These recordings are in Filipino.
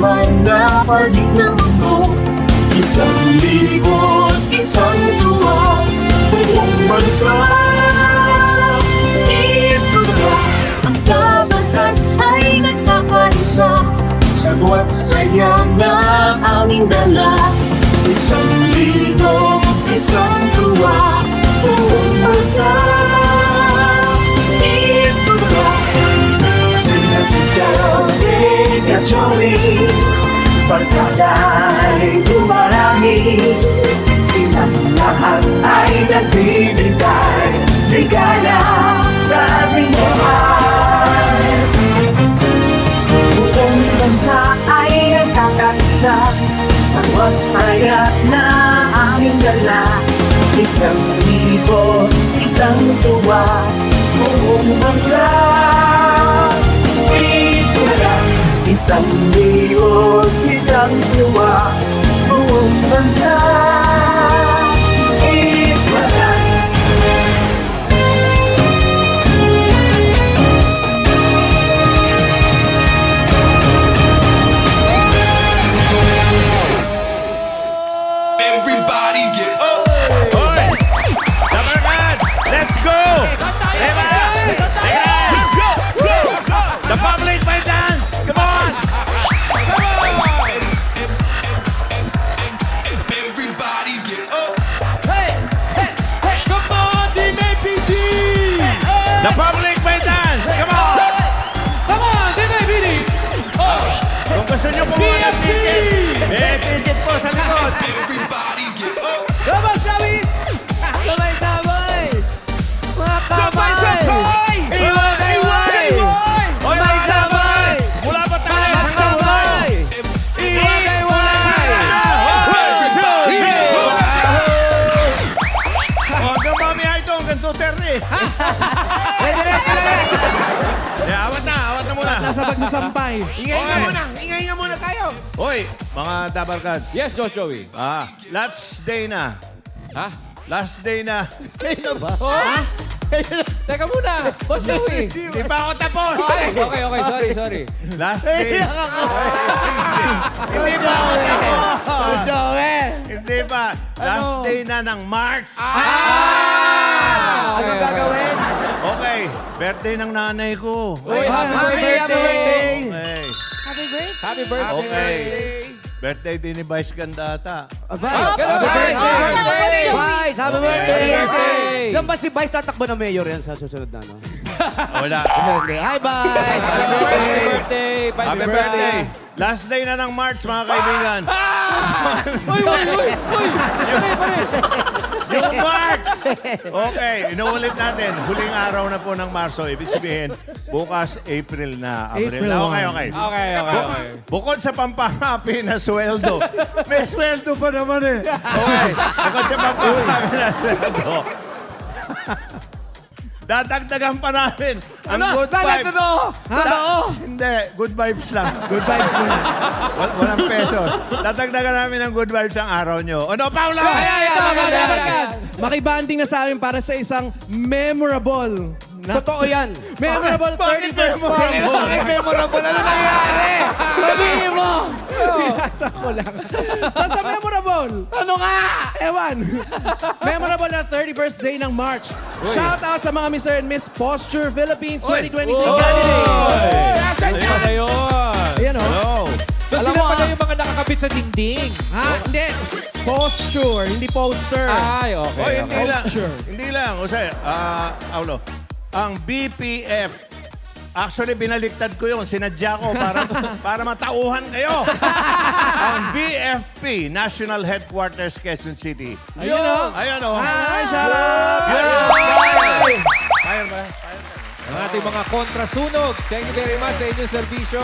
panapalig ng mundo. Isang libot, isang tuwa, buong bansa. Dito na ang Dabarkads ay nagkakaisa, sagwat saya na aming dala. Isang libot, isang tuwa, buong bansa. Dito na sila Joey at Joey, pagkaka'y dumarami. Silang lahat ay nagbibigay ligaya sa ating buhay. Buong bansa ay nagkakaisa, sagwat saya na aming dala. Isang libot, isang tuwa, buong bansa. Dito na isang libot, isang tuwa, buong bansa. Dito na. Everybody get up! Hoy! Dabarkads! Let's go! Diba? Let's go! Go! Go! The public may dance! Come on! Everybody get up! Come on, Team APG! The public may dance! Come on! Come on, Team APG! Kung gusto nyo kumuha ng ticket, may ticket po sa likod. Everybody get up! Come on, Sabi! Sabay-sabay! Mga Sabay! kamay! Sabay! Iwan! Iwan! Hoy, Sabay-sabay! mula ba tayo sa Magsabay! Iwan! Iwan! Everybody get up! Oh, hanggang mamaya ito, hanggang 2:30. Awat na muna. Nasa pagsasampay. Ingay nga Okay. muna! Ingay nga muna tayo! Hoy, mga Dabarkads. Yes, Joey. Last day na. Ha? Last day na. Kayo ba? Oh? Teka muna, Boss Joey. Di pa ako tapos. Okay, sorry. Last day. Hindi pa ako tapos. Joel! Hindi pa. Last Ano? day na ng March. Ano gagawin? Okay. Birthday ng nanay ko. Uy, happy Mami, birthday! happy birthday! Okay. Happy birthday! Okay. Birthday din ni Vice Gandata. Bye! Happy birthday! Bye! Happy birthday! Happy birthday! Yan ba si Vice tatakbo na mayor yan sa susunod na, no? Wala. Hindi. Hi, Bye! Happy birthday! Happy birthday. Last day na ng March, mga kaibigan. Uy! Yung March! Okay, inuulit natin. Huling araw na po ng Marso. Ibig sabihin, bukas April na. April na. Okay. Okay. Bukod sa pampanapi na sweldo, may sweldo pa naman eh. Okay, bukod sa pampanapi na sweldo, dadagdagan pa namin ang good vibes. Hindi, good vibes lang. Good vibes lang. Walang pesos. Dadagdagan namin ang good vibes ang araw nyo. Ano, Paula? Ito mga Dabarkads, makibanding na sa amin para sa isang memorable. Totoo yan. Memorable Bakit 31st memorable? Bakit memorable? Ano nangyari? Sabihin mo! Binasa ko lang. Basta memorable. Ano nga? Ewan. Memorable na 31st day ng March. Shout out sa mga Mr. and Miss Posture Philippines 2023 candidates. Ayun na yun. Ayan o. Hello. So sila pala yung mga nakakabit sa dingding. Ha? Hindi. Posture, hindi poster. Ay, okay. Oh, hindi lang. Posture. Hindi lang. O say, Aulo, ang BPF, actually binaliktad ko yun. Sinadya ko para matauhan kayo. Ang BFP, National Headquarters, Quezon City. Ayun o. Ayan o. Hi, shout out. Fire ba? Ang ating mga kontrasunog. Thank you very much sa inyong serbisyo.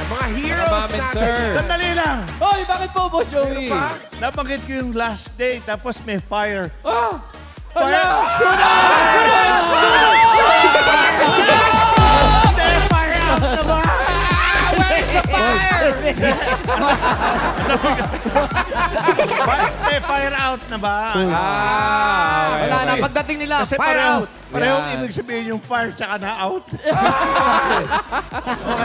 Mga heroes Maraming sir. Sandali lang. Hoy, bakit po, Boss Joey? Nabanggit ko yung last day, tapos may fire. Ah! Hala! Hindi, fire out na ba? Where's the fire? eh. Fire out na ba? Wala na, pagdating nila, Kasi fire out. parehong Yan. ibig sabihin yung fire tsaka na out.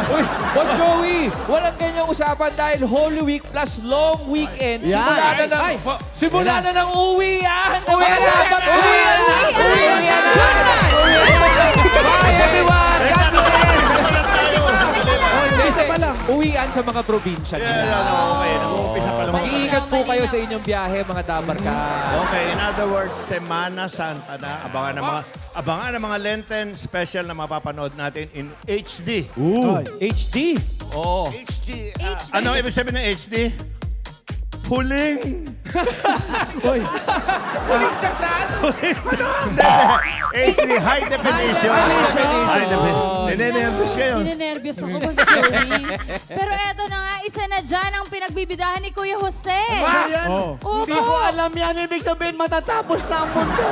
Uy, Boss Joey, walang ganyang usapan dahil Holy Week plus long weekend. Yan. Simula na ng uwian. Uwi na! Dapat Uwi uwian na. na! Uwi na! Uwi na! Bye, everyone! God bless! Isa pa lang. Uwian sa mga probinsya nila. Okay, nag-uumpisa pa lang. Mag-iingat po kayo sa inyong biyahe, mga dabarka. Okay, in other words, Semana Santa na. Abangan ang mga Lenten special na mapapanood natin in HD. HD. Oo. Ano ibig sabihin ng HD? Huling. Uy, HD, high definition. High definition. Ninenervous kayo. Ninenervyos ako, Boss Joey. Pero eto na nga, isa na dyan ang pinagbibidahan ni Kuya Jose. oh. Hindi ko alam yan. Ibig sabihin, matatapos na ang mundo.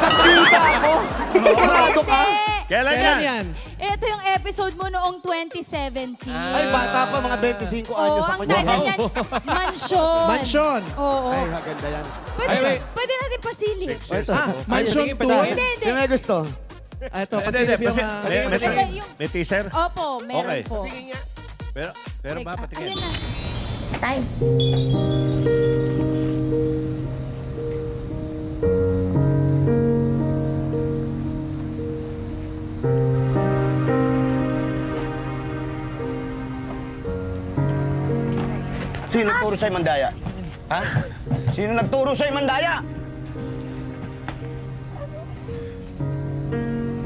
Nagbida ako. Sigurado ka? Kailan Kailan yan? yan? Ito yung episode mo noong 2017. Ay, bata pa, mga 25 anyos Oo, ako ang niyan. title niyan, Mansyon. Mansyon. Oo. Ay, maganda yan. Pwede natin pasilip. Mansyon 2. Hindi, hindi. Yung may gusto. Ito, Hindi, pasilip yung... may teaser? Opo, meron Okay. po. Pero ba, patingin. Ayun na. Sino nagturo sa'yo mandaya? Ha? Sino nagturo sa'yo mandaya?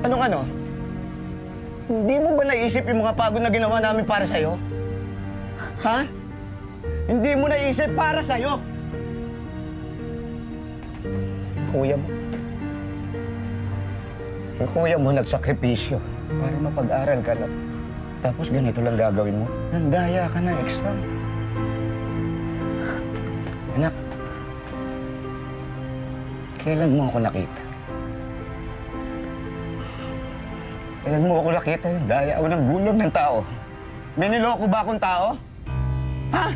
Anong ano? Hindi mo ba naisip yung mga pagod na ginawa namin para sa'yo? Ha? Hindi mo naisip para sa'yo? Kuya mo. Yung kuya mo nagsakripisyo para mapag-aral ka lang. Tapos ganito lang gagawin mo. Nandaya ka na exam. Anak, kailan mo ako nakita? Kailan mo ako nakita? Daya ako ng gulong ng tao. May niloko ba akong tao? Ha?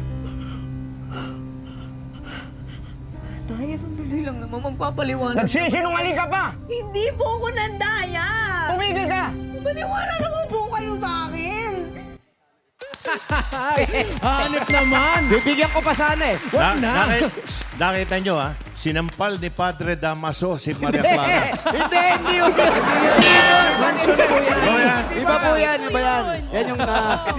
Daya, sandali lang naman magpapaliwanag. Nagsisinungaling ka pa! Hindi po ako nandaya! Tumigil ka! Maniwala naman po kayo sa akin! Hanip naman. Bibigyan ko pa sana eh. Wag na. Nakita nyo ha, sinampal ni Padre Damaso si Maria Clara. Hindi yun. Mansyon po yan. Iba po yan, iba yan. Yan yung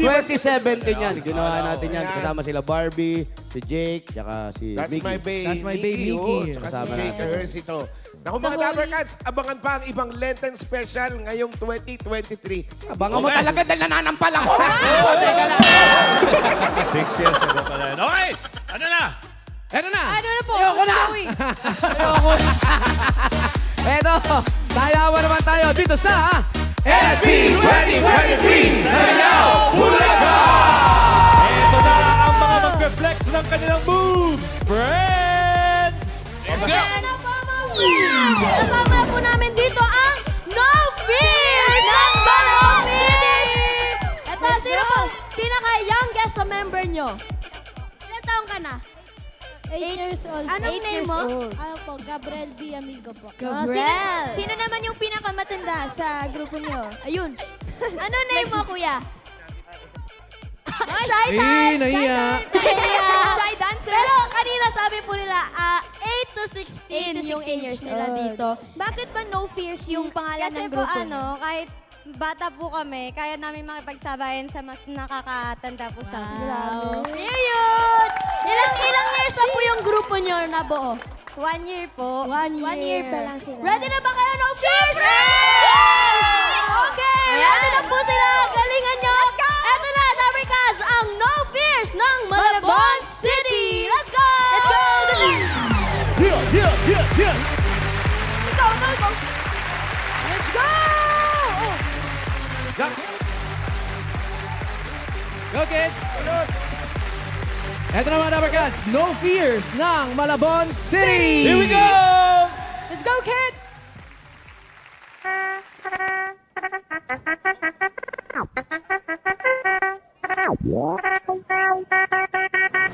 2017 yan. Ginawa natin yan. Kasama sila Barbie, si Jake, tsaka si That's Mickey. my baby. That's my baby, Oh, Mickey. tsaka Kasama si natin. Bakers ito. Naku Sa mga Holy- Dabarcats, abangan pa ang ibang Lenten special ngayong 2023. Abangan mo talaga dahil nananampal ako. 6 years ago pala yan. Okay! Ano na? Eto na. Ano na po, Ayoko Boss na. Joey? Eto, tayawan naman tayo dito sa SB 2023 Sayaw Bulaga! Ito na ang mga mag-reflex ng kanilang moves. Friends! Let's go! Kasama na po namin dito ang No Fears ng Balong City! Ito, sino po pinaka-youngest sa member nyo? Ilang taong ka na? 8 years old. Anong name mo? Ano po, Gabriel B. Amigo po. Gabriel. Sino naman yung pinakamatanda sa grupo niyo? Ayun. Ano name mo, kuya? Shy type! Nahiya. Shy dancer. Pero kanina sabi po nila, 8 to 16 yung age nila dito. Bakit ba No Fears yung pangalan Kasi ng po grupo? kahit bata po kami, kaya namin makipagsabayan sa mas nakakatanda po sa amin. Wow. Period! Ilang years na po yung grupo nyo na buo? 1 year po. 1 year. 1 year pa lang sila. Ready na ba kayo, No Fears? Okay, ready na po sila. Galingan nyo. Let's go! Eto na, Dabarkas, ang No Fears ng Malabon City. Let's go! Let's go! Go, go, go! Let's go! Oh. Go, kids! Eto na mga Dabarcats, No Fears ng Malabon City! Here we go! Let's go, kids!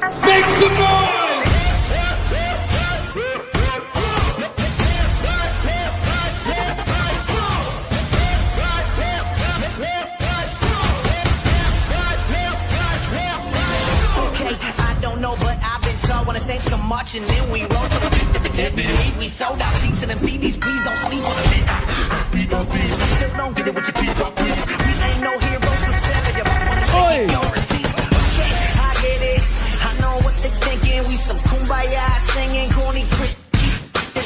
Make some noise! Okay, I don't know, but I've been told when the Saints come marching in, we roll to we sold out seats in them CDs. Please don't sleep on them. Still don't get it with your people, please. We ain't no heroes for selling you. Oy! Your receipts. Okay, I get it. I know what they're thinking. We some kumbaya singing, corny Christian.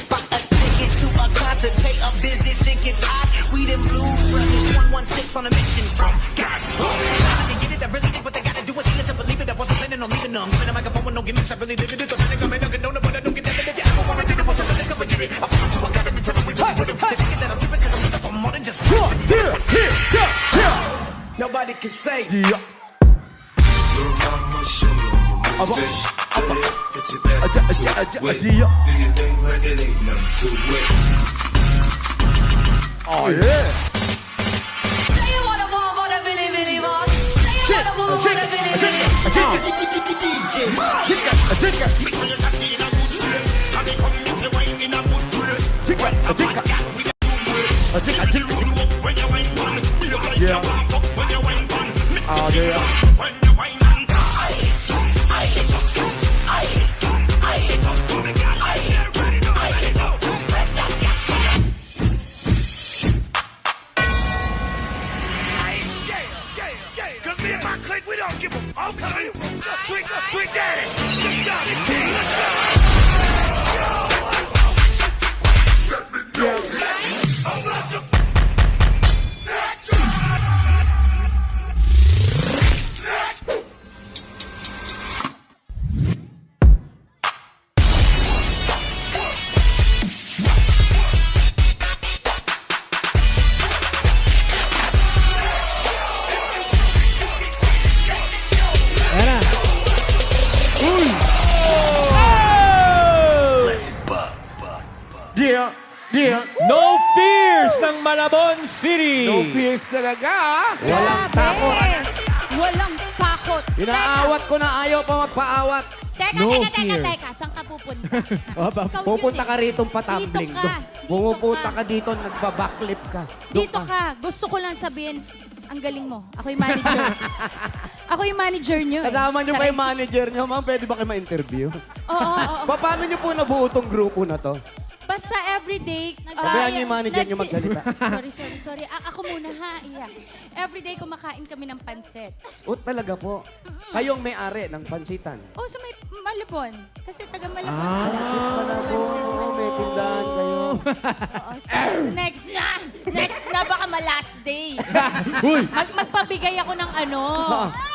Buy a ticket to a concert, pay a visit, think it's hot. We them blues brothers, 116 on a mission from God. I didn't get it, I really did what they gotta do. I see it to believe it. I wasn't planning on leaving them. Spinning a microphone with no gimmicks. I really did it. Don't think I'm a donor, but I don't get that. If you ever wanna do it, what's up, come and get it. I promise you, I got it. Tell them we really with it. They think that I'm tripping 'cause I'm looking for more than just. Nobody can say. Oh, yeah. Say you wanna want what I really, really want. Say you wanna want what I really, really want. Yeah. Oh, yeah. Cause me and my clique, we don't give a okay. Trick daddy. Let's go. Let's go. Ayan na. Yeah. Yeah. No Fears ng Malabon City. No fears talaga, ah. Walang takot. Walang takot. Inaawat ko na ayaw pa magpaawat. Teka, No teka, teka, fears. teka. Saan ka pupunta? Ikaw Pupunta yun ka eh. rito patambling. Dito ka. Pumupunta ka dito, nagbabackflip ka. Doon Dito ka. Gusto ko lang sabihin, ang galing mo. Ako yung manager. Ako yung manager nyo. Kasama niyo ba yung manager niyo? Ma'am, pwede ba kayo ma-interview? Oo. Paano niyo po nabuo tong grupo na to? Basta everyday... Sabihan niyo yung manager niyo magsalita. Sorry. Ako muna ha. Yeah. Everyday kumakain kami ng pansit. O talaga po. Kayong may-ari ng pansitan. Oh, sa may Malabon. Kasi taga Malabon sila. Pala Sa po, pansit. may tindahan kayo. Oo, next na! Next na, baka ma-last day. Uy! Magpabigay ako ng ano.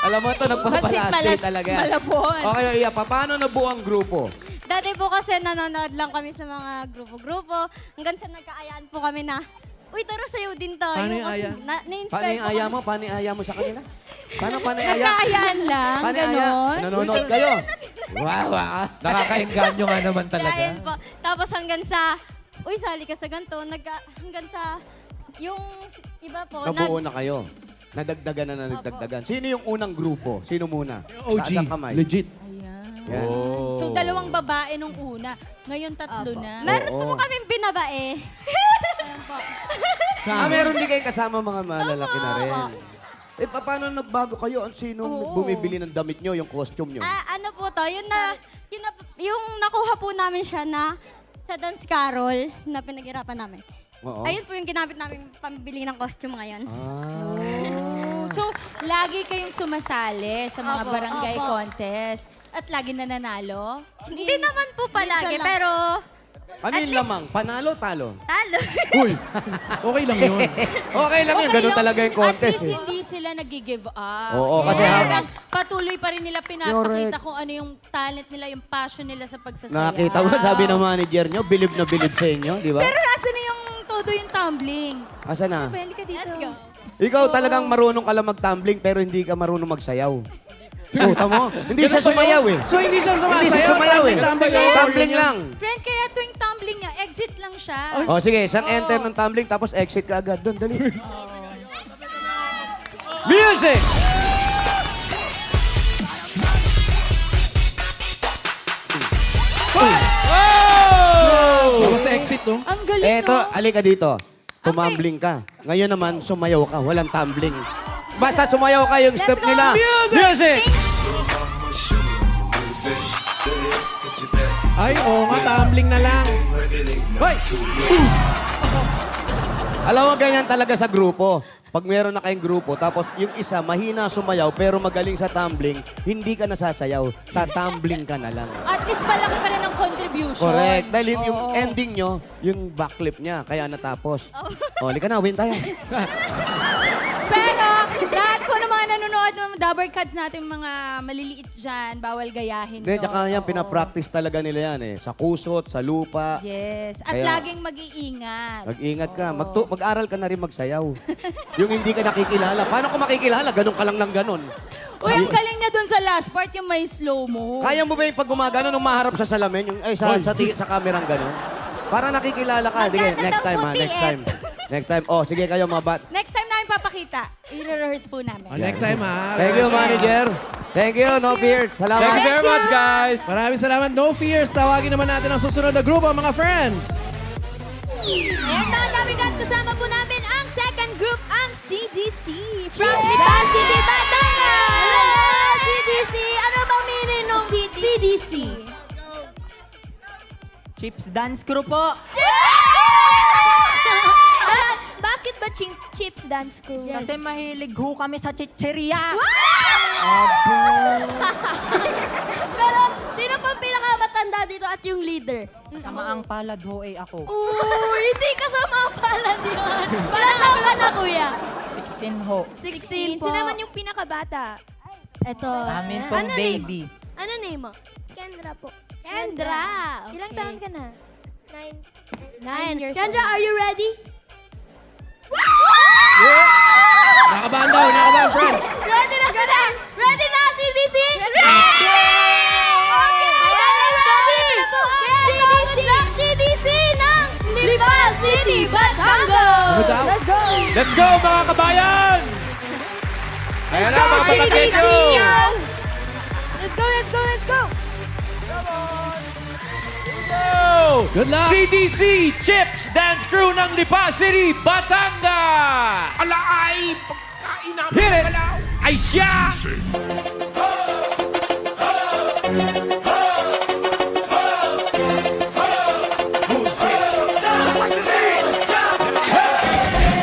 Alam mo ito, nagpapalasday talaga. Malabon. Okay, Iya, paano nabuo ang grupo? Dati po kasi nanonood lang kami sa mga grupo-grupo. Hanggang sa nagkaayaan po kami na, uy, tara sayo din tayo. Paano yung Kasi aya? Na-inspire Paano yung po aya kami. mo? Paano yung aya mo sa kanila? Paano aya? Nagkaayaan lang, Paano yung aya? ganon. Nanonood kayo? Wow, Nakakainganyo nga naman talaga. Kain po. Tapos hanggang sa, uy, sali ka sa ganito. Hanggang sa, yung iba po. Nabuo na kayo. Nadagdagan na nadagdagan. Sino yung unang grupo? Sino muna? OG. Taas ang kamay. Legit. Yan. So, dalawang babae nung una. Ngayon, tatlo na. Meron Oo. po kaming binabae. Meron din kayo kasama mga malalaki na rin. Paano nagbago kayo? Ang sino bumibili ng damit nyo, yung costume nyo? Ano po to, yung nakuha po namin siya na sa dance carol na pinaghirapan namin. Oo. Ayun po yung ginamit namin pambili ng costume ngayon. So, lagi kayong sumasali sa mga Opo. barangay contest. At lagi nananalo. Hindi naman po palagi, pero Ano yung lamang? Panalo, talo? talo. Uy! Okay lang yun. Okay lang yun. Ganun lang. talaga yung contest. At least eh. hindi sila nag-give up. Oo, kasi Talagang habang- patuloy pa rin nila pinapakita kung ano yung talent nila, yung passion nila sa pagsasaya. Nakita mo, sabi ng manager nyo, bilib na bilib sa inyo, di ba? Pero nasa na yung todo yung tumbling? Asa na? Pwede ka dito. Let's go. Ikaw talagang marunong ka lang mag-tumbling pero hindi ka marunong magsayaw. Puta mo. Hindi siya sumayaw eh. So, hindi siya Hindi siya sumasayaw? sumayaw eh. Tumbling lang. Tumbling lang. Friend, kaya tuwing tumbling niya, exit lang siya. O sige, isang enter ng tumbling tapos exit ka agad. Doon, dali. Music! Galing, Eto, no? alika dito. Tumambling ka. Ngayon naman, sumayaw ka. Walang tumbling. Basta sumayaw ka yung Let's step go! nila. Music! Ay, oo nga, tumbling na lang. Hoy! Alam mo, ganyan talaga sa grupo. Pag meron na kayong grupo, tapos yung isa mahina sumayaw pero magaling sa tumbling, hindi ka nasasayaw. Tatumbling ka na lang. At least malaki pa rin ang contribution. Correct. Dahil yung Oo. ending nyo, yung backflip niya, kaya natapos. O, lika na, win tayo. Pero lahat po ng mga nanonood ng Dabber Cats natin, mga maliliit dyan, bawal gayahin Hindi, to. tsaka yan, Oo. pinapractice talaga nila yan eh. Sa kusot, sa lupa. Yes. At Kaya- laging mag-iingat. Mag-ingat ka. Oo. Mag-aral ka na rin magsayaw. Yung hindi ka nakikilala. Paano ka makikilala? Ganun ka lang ng ganun. Uy, ang galing niya dun sa last part, yung may slow mo. Kaya mo ba yung pag gumagano nung maharap sa salamin? Yung, ay, sa kamerang ganun? Para nakikilala ka. Sige, Maganda next daw time po, ha. Next TF. time. Next time. Oh, sige kayo mga bat. Next time namin papakita. I-rehearse po namin. Next time, ha? Thank you, manager. Thank you, no fear. Salamat. Thank you very much, guys. Maraming salamat. No fears. Tawagin naman natin ang susunod na grupo, mga friends. Ayan mga Dabber Cats, kasama po namin ang second group, ang CDC. From Liban City, Batangas! Hello, CDC! Ano bang meaning ng CDC? Chips Dance Crew po. Bakit ba Chips Dance Crew? Kasi mahilig ho kami sa chicheria. Pero sino pang pinakamatanda dito at yung leader? Samaang palad ho ako. Hindi kasama ang palad yun. Ilan taon ka na, kuya? 16 ho. 16 po. Sino naman yung pinakabata? Eto. Amin pong baby. Ano name mo? Kendra po. Kendra. Ilang taon ka na? 9 years Kendra, are you ready? Nakabahan daw, nakabahan, friend. Ready na ka na? Ready na, CDC? Ready! Okay, CDC ng Liban City, Batangas! Let's go! Let's go, mga kabayan! Ayan na, mga patakecho! Let's go, let's go, let's go! Good luck. CDC Chips Dance Crew ng Lipa City, Batangas! Ala ay, pagkain namin Hit it! pala. Ay siya!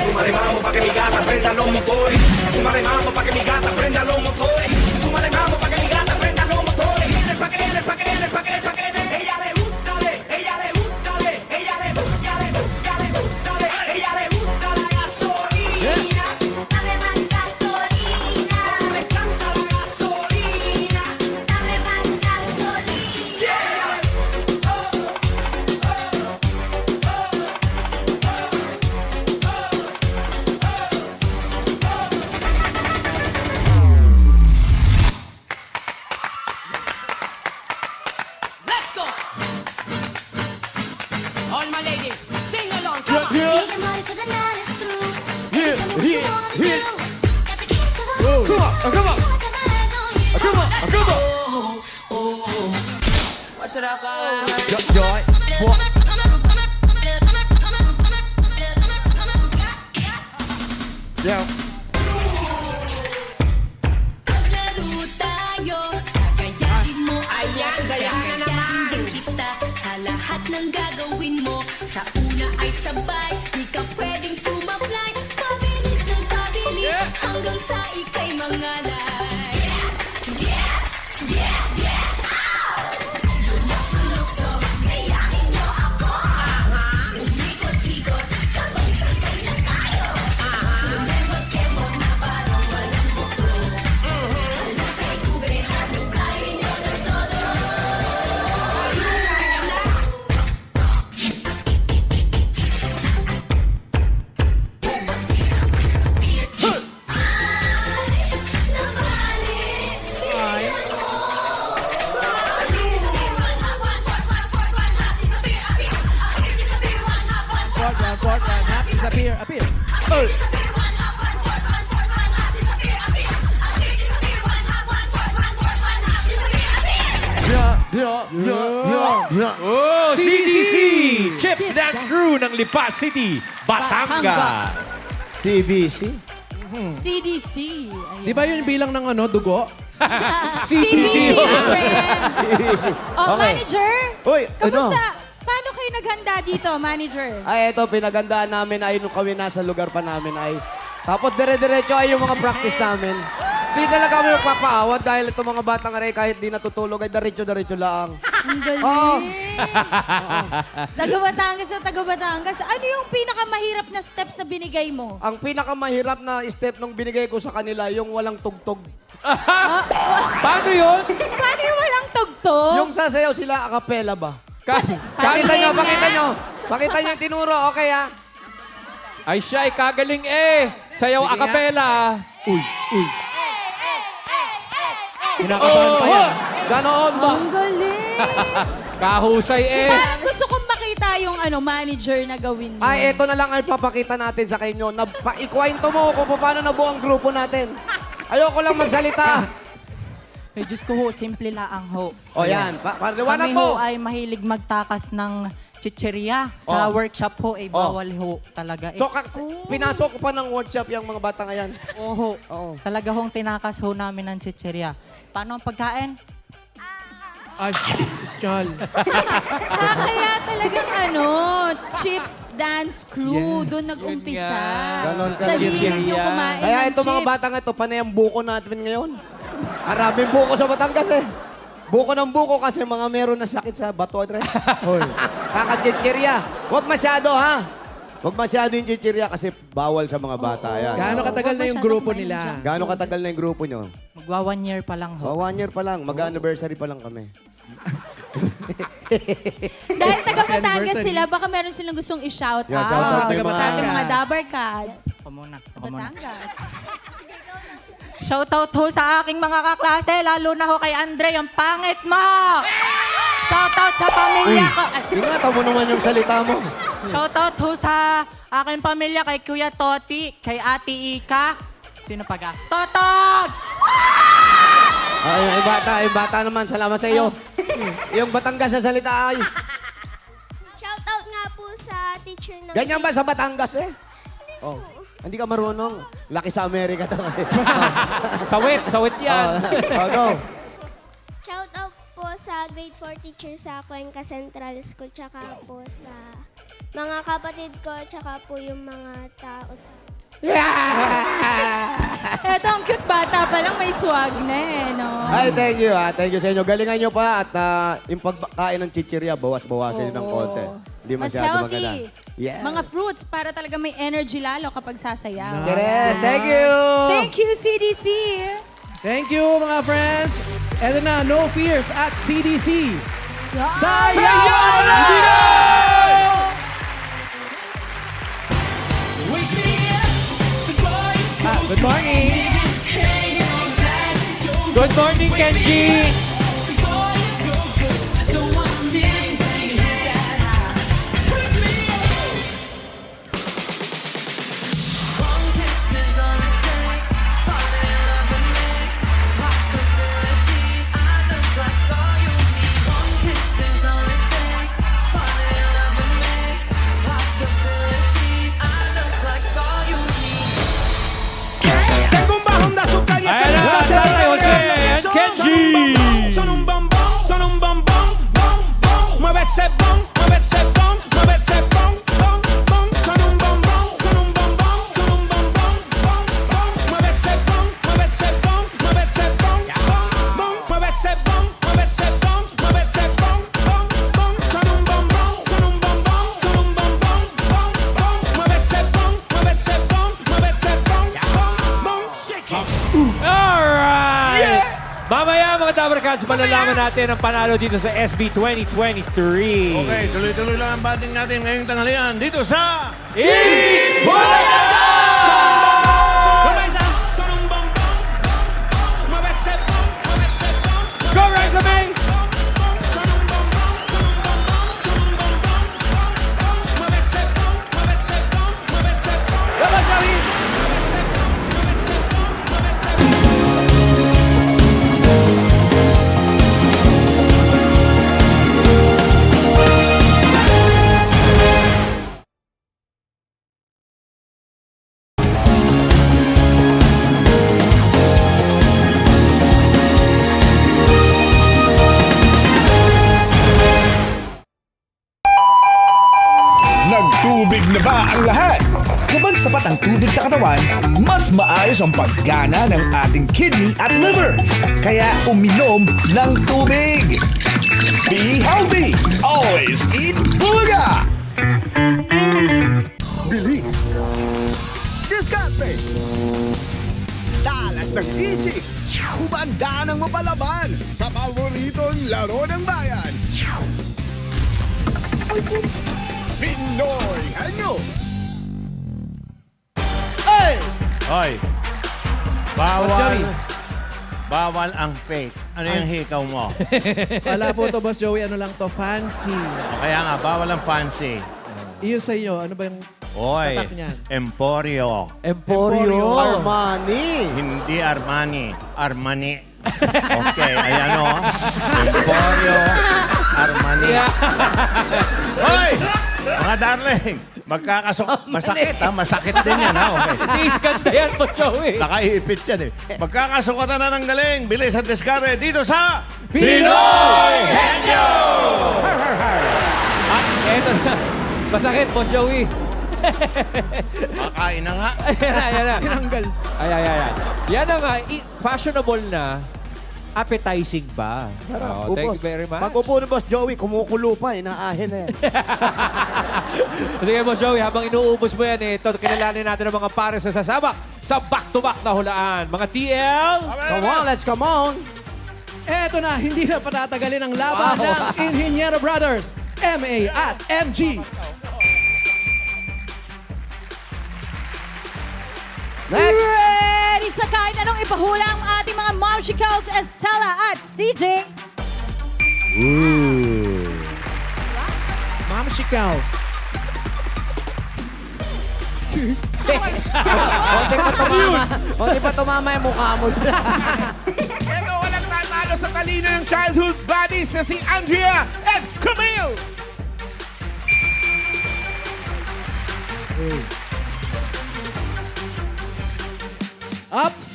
Sumaremamo pa' que mi gata prenda los motores. Sumaremamo pa' que mi gata prenda los motores. Sumaremamo pa' que mi gata prenda los motores. Pa' que le, pa' que le, pa' que le, pa' que le. Ella le gusta, ella le gusta, ella le gusta, ella le gusta la gasolina. Dame más gasolina. Le encanta la gasolina. Dame más gasolina. Yeah. Let's go! All my ladies, sing along. What should I follow? Laro tayo, gagayahin mo. Ayan, gayahin na naman kita sa lahat ng gagawin mo. Sa una ay sabay, di ka pwedeng sumablay. Pabilis ng pabilis, hanggang sa ikay mangalay. Lukso, gayahin niyo ako. Umikot-ikot, sabay-sabay na tayo. Lumemot-kemot na parang walang buko. Halukay tubig, halukayin niyo na todo. Fourth one, hap, disappear, appear. Oh, CDC! Chip Dance Crew ng Lipa City, Batangas. CBC. CDC. Di ba yun bilang ng dugo? CBC, friend. Oh, Okay. manager. Uy, Kamusta? Paano kayo naghanda dito, manager? Ay, ito, pinagandaan namin ay nung kami nasa lugar pa namin ay. Tapos dire-diretso ay yung mga practice namin. Hindi talaga kami magpapaawat dahil itong mga batang aray kahit di natutulog ay diretso-diretso lang. Ang galing. Oo. Taga Batangas na taga Batangas. Ano yung pinakamahirap na step sa binigay mo? Ang pinakamahirap na step nung binigay ko sa kanila, yung walang tugtog. Paano yun? Paano yung walang tugtog? Yung sasayaw sila, a cappella ba? Pakita Pakita nyo yung tinuro, okay ha? Ay siya, kagaling eh. Sayaw a cappella. Kinakabahan pa yan. Ganoon ba? Ang galing. Kahusay eh. Parang gusto kong makita yung manager na gawin mo. Ay, eto na lang ay papakita natin sa kanyo. Ikwento mo kung paano nabuo ang grupo natin. Ayoko lang magsalita. Eh, Diyos ko ho, simple laang ho. O yan, paliwanag Kami mo. ho ay mahilig magtakas ng chicheria. Sa workshop ho, ay bawal ho talaga. So, pinasok ko pa ng workshop yung mga bata ngayon. Oo. Oo. Talaga hong tinakas ho namin ng chicheria. Paano ang pagkain? Ay, Chal. Kaya talagang Chips Dance Crew. Yes. Doon nag-umpisa. Ganon ka. Sa hilig nyo kumain Kaya ng itong mga chips. batang ito, panay ang buko natin ngayon. Maraming buko sa Batangas eh. Buko ng buko kasi mga meron na sakit sa bato. Kakachichirya. Huwag masyado ha. Huwag masyado yung chichirya kasi bawal sa mga bata. Yan. Gaano katagal na yung grupo nila? Gaano katagal na yung grupo nyo? Magwa 1 year pa lang ho. 1 year pa lang. Mag-anniversary pa lang kami. Dahil taga Batangas sila, baka meron silang gustong i-shout Yeah, shout out out. to yung Sa ating mga- mga Dabar Cats. Pamuna. Sa Batangas. Shoutout ho sa aking mga kaklase, lalo na ho kay Andre, ang pangit mo! Shoutout sa pamilya ko. Ingatan mo naman yung salita mo. Shoutout ho sa aking pamilya, kay Kuya Toti, kay Ate Ika. Sino pa ga? Totod! Ay, yung bata naman. Salamat sa iyo. Yung Batangas sa salita ay. Shoutout nga po sa teacher ng... Ganyan ba sa Batangas eh? Oh. Hindi ka marunong. Laki sa Amerika to kasi. Sawit yan. Go. Shoutout po sa grade 4 teacher sa Cuenca Central School, tsaka po sa mga kapatid ko, tsaka po yung mga tao sa... Eto, ang cute bata pa lang, may swag na no? Ay, thank you ha. Thank you sa inyo. Galingan nyo pa at yung pagkain ng chichirya, bawas-bawasin ng konti. Hindi Mas masyado healthy. maganda. Yeah. Mga fruits para talaga may energy lalo kapag sasayaw. Yes, thank you. Thank you, CDC. Thank you, mga friends. Eto na, No Fears at CDC. Good morning. Good morning, Kenji. Tengo un bajón de azúcar y ese Ayan na, nunca te Tatay lo Jose regalo. and Son Kenji. Son un bombón, son un bombón, bom, bom. Mueve ese bom, mueve ese bom, mueve ese bom, bom, bom. Son un bombón, son un bombón, son un bombón, bom, bom. Mueve ese bom, mueve ese bom, mueve ese bom, bom, bom. Mueve ese bom, mueve ese bom, mueve ese bom, bom, bom. Son un bombón, son un bombón, son un bombón, bom, bom. Mueve ese bom, mueve ese bom, mueve ese bom, bom, bom. Alright! Mamaya mga Dabar Cats, malalaman natin ang panalo dito sa SB 2023. Okay, tuloy-tuloy lang ang batting natin ngayong tanghalian dito sa... Eat Bulaga! Son un bombón, mueve ese bom, mueve ese bom. Go, Raisa May! Son un bombón, son un bombón, son un bombón, bom, bom. Mueve ese bom, mueve ese bom, mueve ese bom. Come on, Joey! Mueve ese bom, mueve ese bom, mueve ese bom. Tubig na ba ang lahat? Kapag sapat ang tubig sa katawan, mas maayos ang paggana ng ating kidney at liver. Kaya uminom ng tubig. Be healthy! Always eat Bulaga! Bilis! Diskarte! Talas ng isip! Humanda ng mapalaban sa paboritong laro ng bayan! Pinoy Hanyo! Hey! Hoy, Boss Joey. bawal ang fake. Ano yung hikaw mo? Wala po to, Boss Joey. Ano lang to? Fancy. O kaya nga, bawal ang fancy. Iyo sa iyo. Ano ba yung Oy, tatak niyan? Emporio. Emporio. Armani. Hindi Armani. Armani. Okay, ayan o. Emporio. Armani. Hoy! Mga darling, masakit ha, masakit din yan ha. Okay. Tiis ganda yan po, Joey. Nakaipit yan eh. Magkakasukatan na ng galing. Bilis at diskarte dito sa Pinoy Henyo! Eto na. Masakit po, Joey. Makain na nga. Ayan na. Tinanggal. Ayan. Yan na nga, fashionable na. Appetizing ba? Oh, thank you very much. Pag upo ni Boss Joey, kumukulo pa, inaahin na yan. Sige mo, Joey, habang inuubos mo yan, ito, kilalanin natin ang mga pares na sasabak sa back-to-back na hulaan. Mga TL! Come on. Eto na, hindi na patatagalin ang laban ng Inhinyero Brothers, MA at MG. Next! Ready sa kahit anong ipahula ang ating mga momshicals, Estella at CJ. Ma'am Shikals. Konti pa tumama yung mukha mo. Ito walang tatalo sa talino ng childhood buddies na si Andrea and Camille! Ups.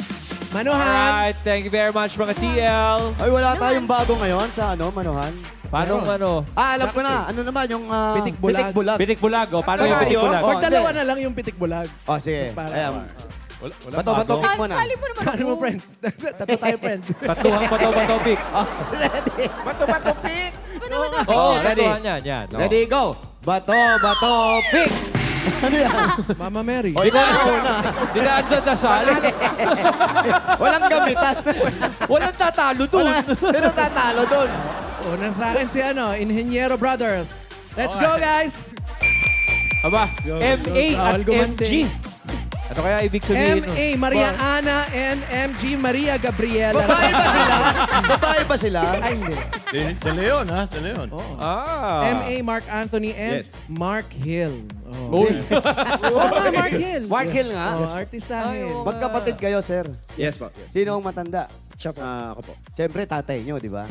Manuhan. Alright, thank you very much mga TL. Ay, wala tayong bago ngayon sa Manuhan. Paano ano? Alam ko na. Ano naman yung Pitik bulag. Pitik bulag. Pitik bulag, o? Paano yung pitik bulag? Pag Oh, dalawa hindi. na lang yung pitik bulag. Oh, sige. Para- Ayan. Wala Bato, pick mo na. Sali mo naman Saan mo, friend? Tatlo tayo, friend. Tatuhang pa daw ba topic? Ready? Bato-bato pick! Oo, Oh, ready. tatuhan yan. oo. Ready, go. Bato, pick. Ano yan? Mama Mary. O, ikaw na una. Dinaan dyan dasal. Walang gamitan. Walang tatalo dun. Sino tatalo dun? Una sa akin si Inhinyero Brothers. Let's go, guys. Aba, MA at Bawal gumanti. MG. Ano kaya ibig sabihin? MA Maria Ana and MG Maria Gabriela. Babae ba sila? Babae ba sila? Ay, hindi. Dala yun ha, dala yun. Ah. MA Mark Anthony and Mark Hill. Uy. Mark Hill. Mark Hill nga. Artistahin. Magkapatid kayo, sir. Yes po. Sino ang matanda? Siya po. Ako po. Siyempre, tatay nyo, di ba?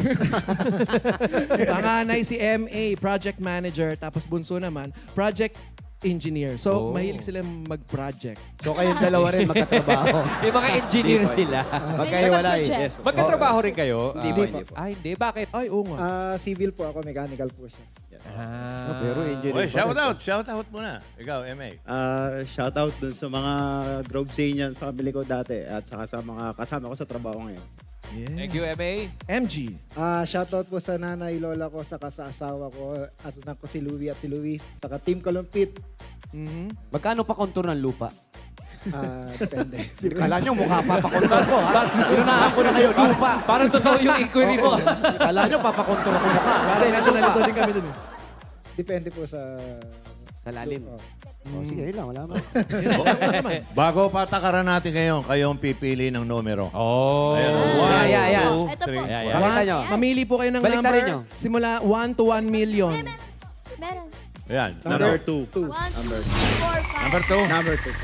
Panganay si MA, project manager, tapos bunso naman, project engineer. So, mahilig sila mag-project. So, kayong dalawa rin magkatrabaho. Yung mga engineer sila. Magkahiwalay. Yes, Magkatrabaho rin kayo? Hindi po. Ah, hindi. Bakit? Ay, oo nga. Civil po ako, mechanical po siya. Ah. Pero engineer. Oy, shout out muna. Ikaw, MA. Shoutout dun sa mga Grove Zanian family ko dati at saka sa mga kasama ko sa trabaho ngayon. Yes. Thank you, MA. MG. Shoutout po sa nanay, lola ko, saka sa asawa ko, asanak ko si Louie at si Luis, saka Team Kalumpit. Magkano pa kontur ng lupa? Depende. Kala nyo, mukha papakontur ko, ha? Inunahan ko na kayo, lupa. Parang totoo yung inquiry mo. Kala nyo, papakontur ako mukha. Parang medyo nalito din kami dun. Depende po sa... Sa lalim. Oh, sige, yun lang, wala mo. Bago patakaran natin ngayon, kayo ang pipili ng numero. Oh. Ayan, 1, Yeah. 2, Ito po. 3. Pakita nyo. Mamili po kayo ng Balik na number rin nyo. simula 1 to 1 million. Meron. Ayan. Number 2. 1, 2, 4, 5. Number 2?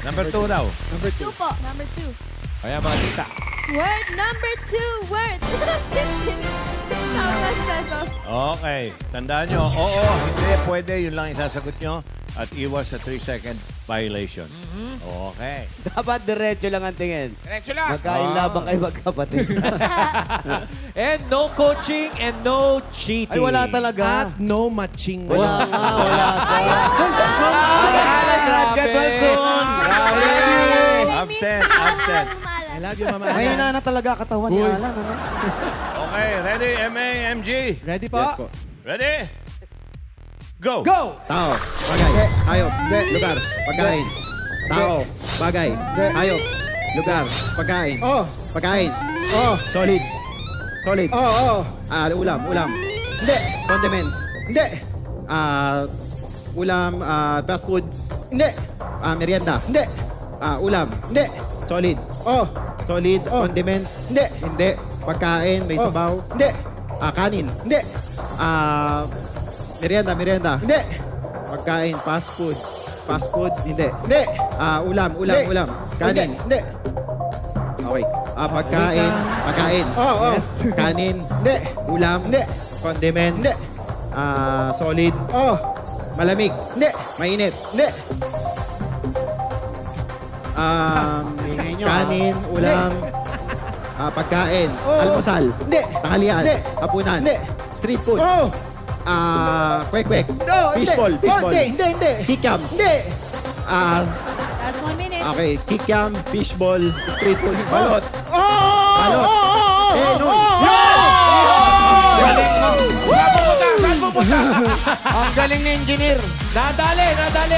Number 2 daw. 2 po. Number 2. Kaya mga tita. Word number 2. Word. 15,000 pesos. Okay. Tandaan nyo, oo, hindi, pwede. Yun lang isasagot nyo. At iwas sa 3 second violation. Okay. Dapat diretso lang ang tingin. Diretso lang. Magkainlaban kayo magkapatid. And no coaching and no cheating. Ay, wala talaga. At no matching. Wala nga, wala ka. Alan, get well soon. Grabe! Absent, absent. I love you, Mama. Mahina na talaga katawan ni Uy. Alan. Ano? Okay, ready, MG? Ready po? Yes po. Ready? Go! Go! Tao, bagay, hayop, lugar, pagkain. Tao, bagay, hayop, lugar, pagkain. Pagkain. Solid. Solid. Ulam. Hindi. Condiments. Hindi. Ulam, fast food. Hindi. Merienda. Hindi. Ulam. Hindi. Solid. Solid. Condiments. Hindi. Pagkain, may sabaw. Hindi. Kanin. Hindi. Merienda. Hindi. Pagkain, fast food. Fast food, hindi. Hindi. Ulam. Kanin. Hindi. Okay. Pagkain. Yes. Kanin. Hindi. Ulam. Hindi. Condiments. Hindi. Solid. Malamig. Hindi. Mainit. Hindi. Kanin, ulam, pagkain, almusal, tanghalian, hapunan, street food, kwek-kwek, fishball, hindi, kikiam, Last 1 minute. okay, kikiam, fishball, street food, balot, Saan pupunta? Ang galing ni engineer. Nadali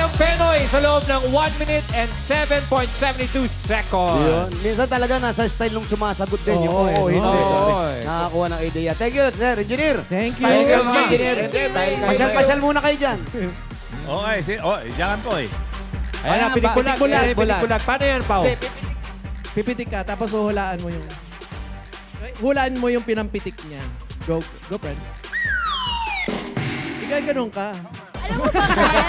ang Penoy sa loob ng 1 minute and 7.72 seconds. Yun. Minsan talaga nasa style nung sumasagot din. Yung Oo, oo, hindi. Oy. Nakakuha ng idea. Thank you, sir, engineer. Thank you. Thank you, mga engineer. Pasyal-pasyal muna kayo dyan. Okay, diyan po eh. Ayan, pinikbulag. Pinikbulag. Paano yan, Pao? Pipitik ka, tapos huhulaan mo yung... Hulaan mo yung pinampitik niya. Go, friend. Ikaw, ganun ka. Alam mo ba, Ken?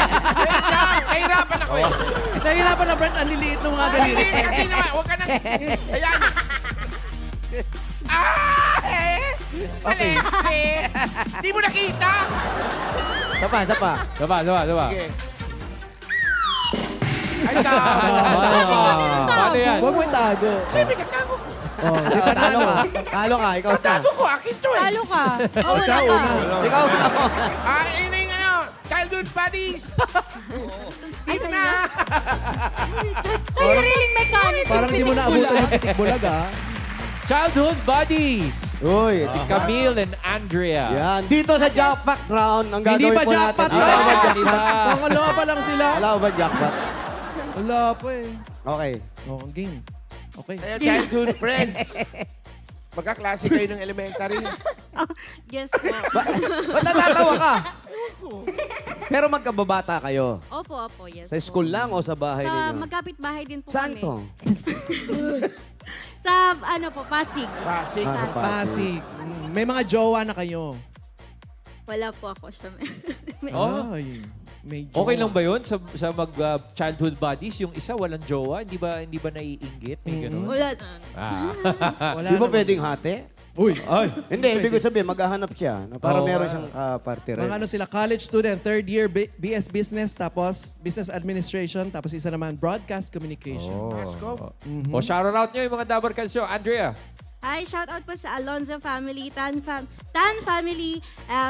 Nahirapan ako eh. Nahihirapan na, Brent. Ang liliit ng mga daliri. Kasi naman, huwag ka na. Ayan. Mali. Di mo nakita. Sapa. Daba. Sige. Ay, Paano yan? Huwag mo itago. Siyempre, katago ko. Di ba Talo ka. Ikaw na. Katago ko, akin to eh. Talo ka. Oh, wala Ikaw, ka. una. Ikaw na. Yun na yung childhood buddies. Dito na. Ay, sariling mechanics. Parang di mo naabutan yung pitik-bulag, ah. Childhood buddies. Uy, Camille and Andrea. yan. Dito sa jackpot round, ang Hindi gagawin pa po natin. jackpot Wala ba round. jackpot? Pangalawa pa lang sila. Wala ba jackpot? Wala pa eh. Okay. Oh, ang game. Okay. Kaya childhood friends. Magkaklase kayo ng elementary. Yes po. Ba't natatawa ka? Pero magkababata kayo. Opo, yes Sa school lang o sa bahay Sa ninyo? magkapit bahay din po Saan kami. to? Sa Pasig. Pasig. Ah, sa Pasig. May mga jowa na kayo. Wala po ako siya. Oh. Ay, may jowa. Okay lang ba yun sa childhood buddies? Yung isa walang jowa, hindi ba naiinggit? May ganun? Wala na. Wala Di ba naman. pwedeng hati? Uy. Ay. Hindi, ibig ko sabihin, maghahanap siya. Na para Oo. meron siyang party rin. Mga ano sila, college student, third year BS Business, tapos Business Administration, tapos isa naman Broadcast Communication. Let's go. O shoutout nyo yung mga Dabar Cats show. Andrea. Hi, shout out po sa Alonzo family, Tan family,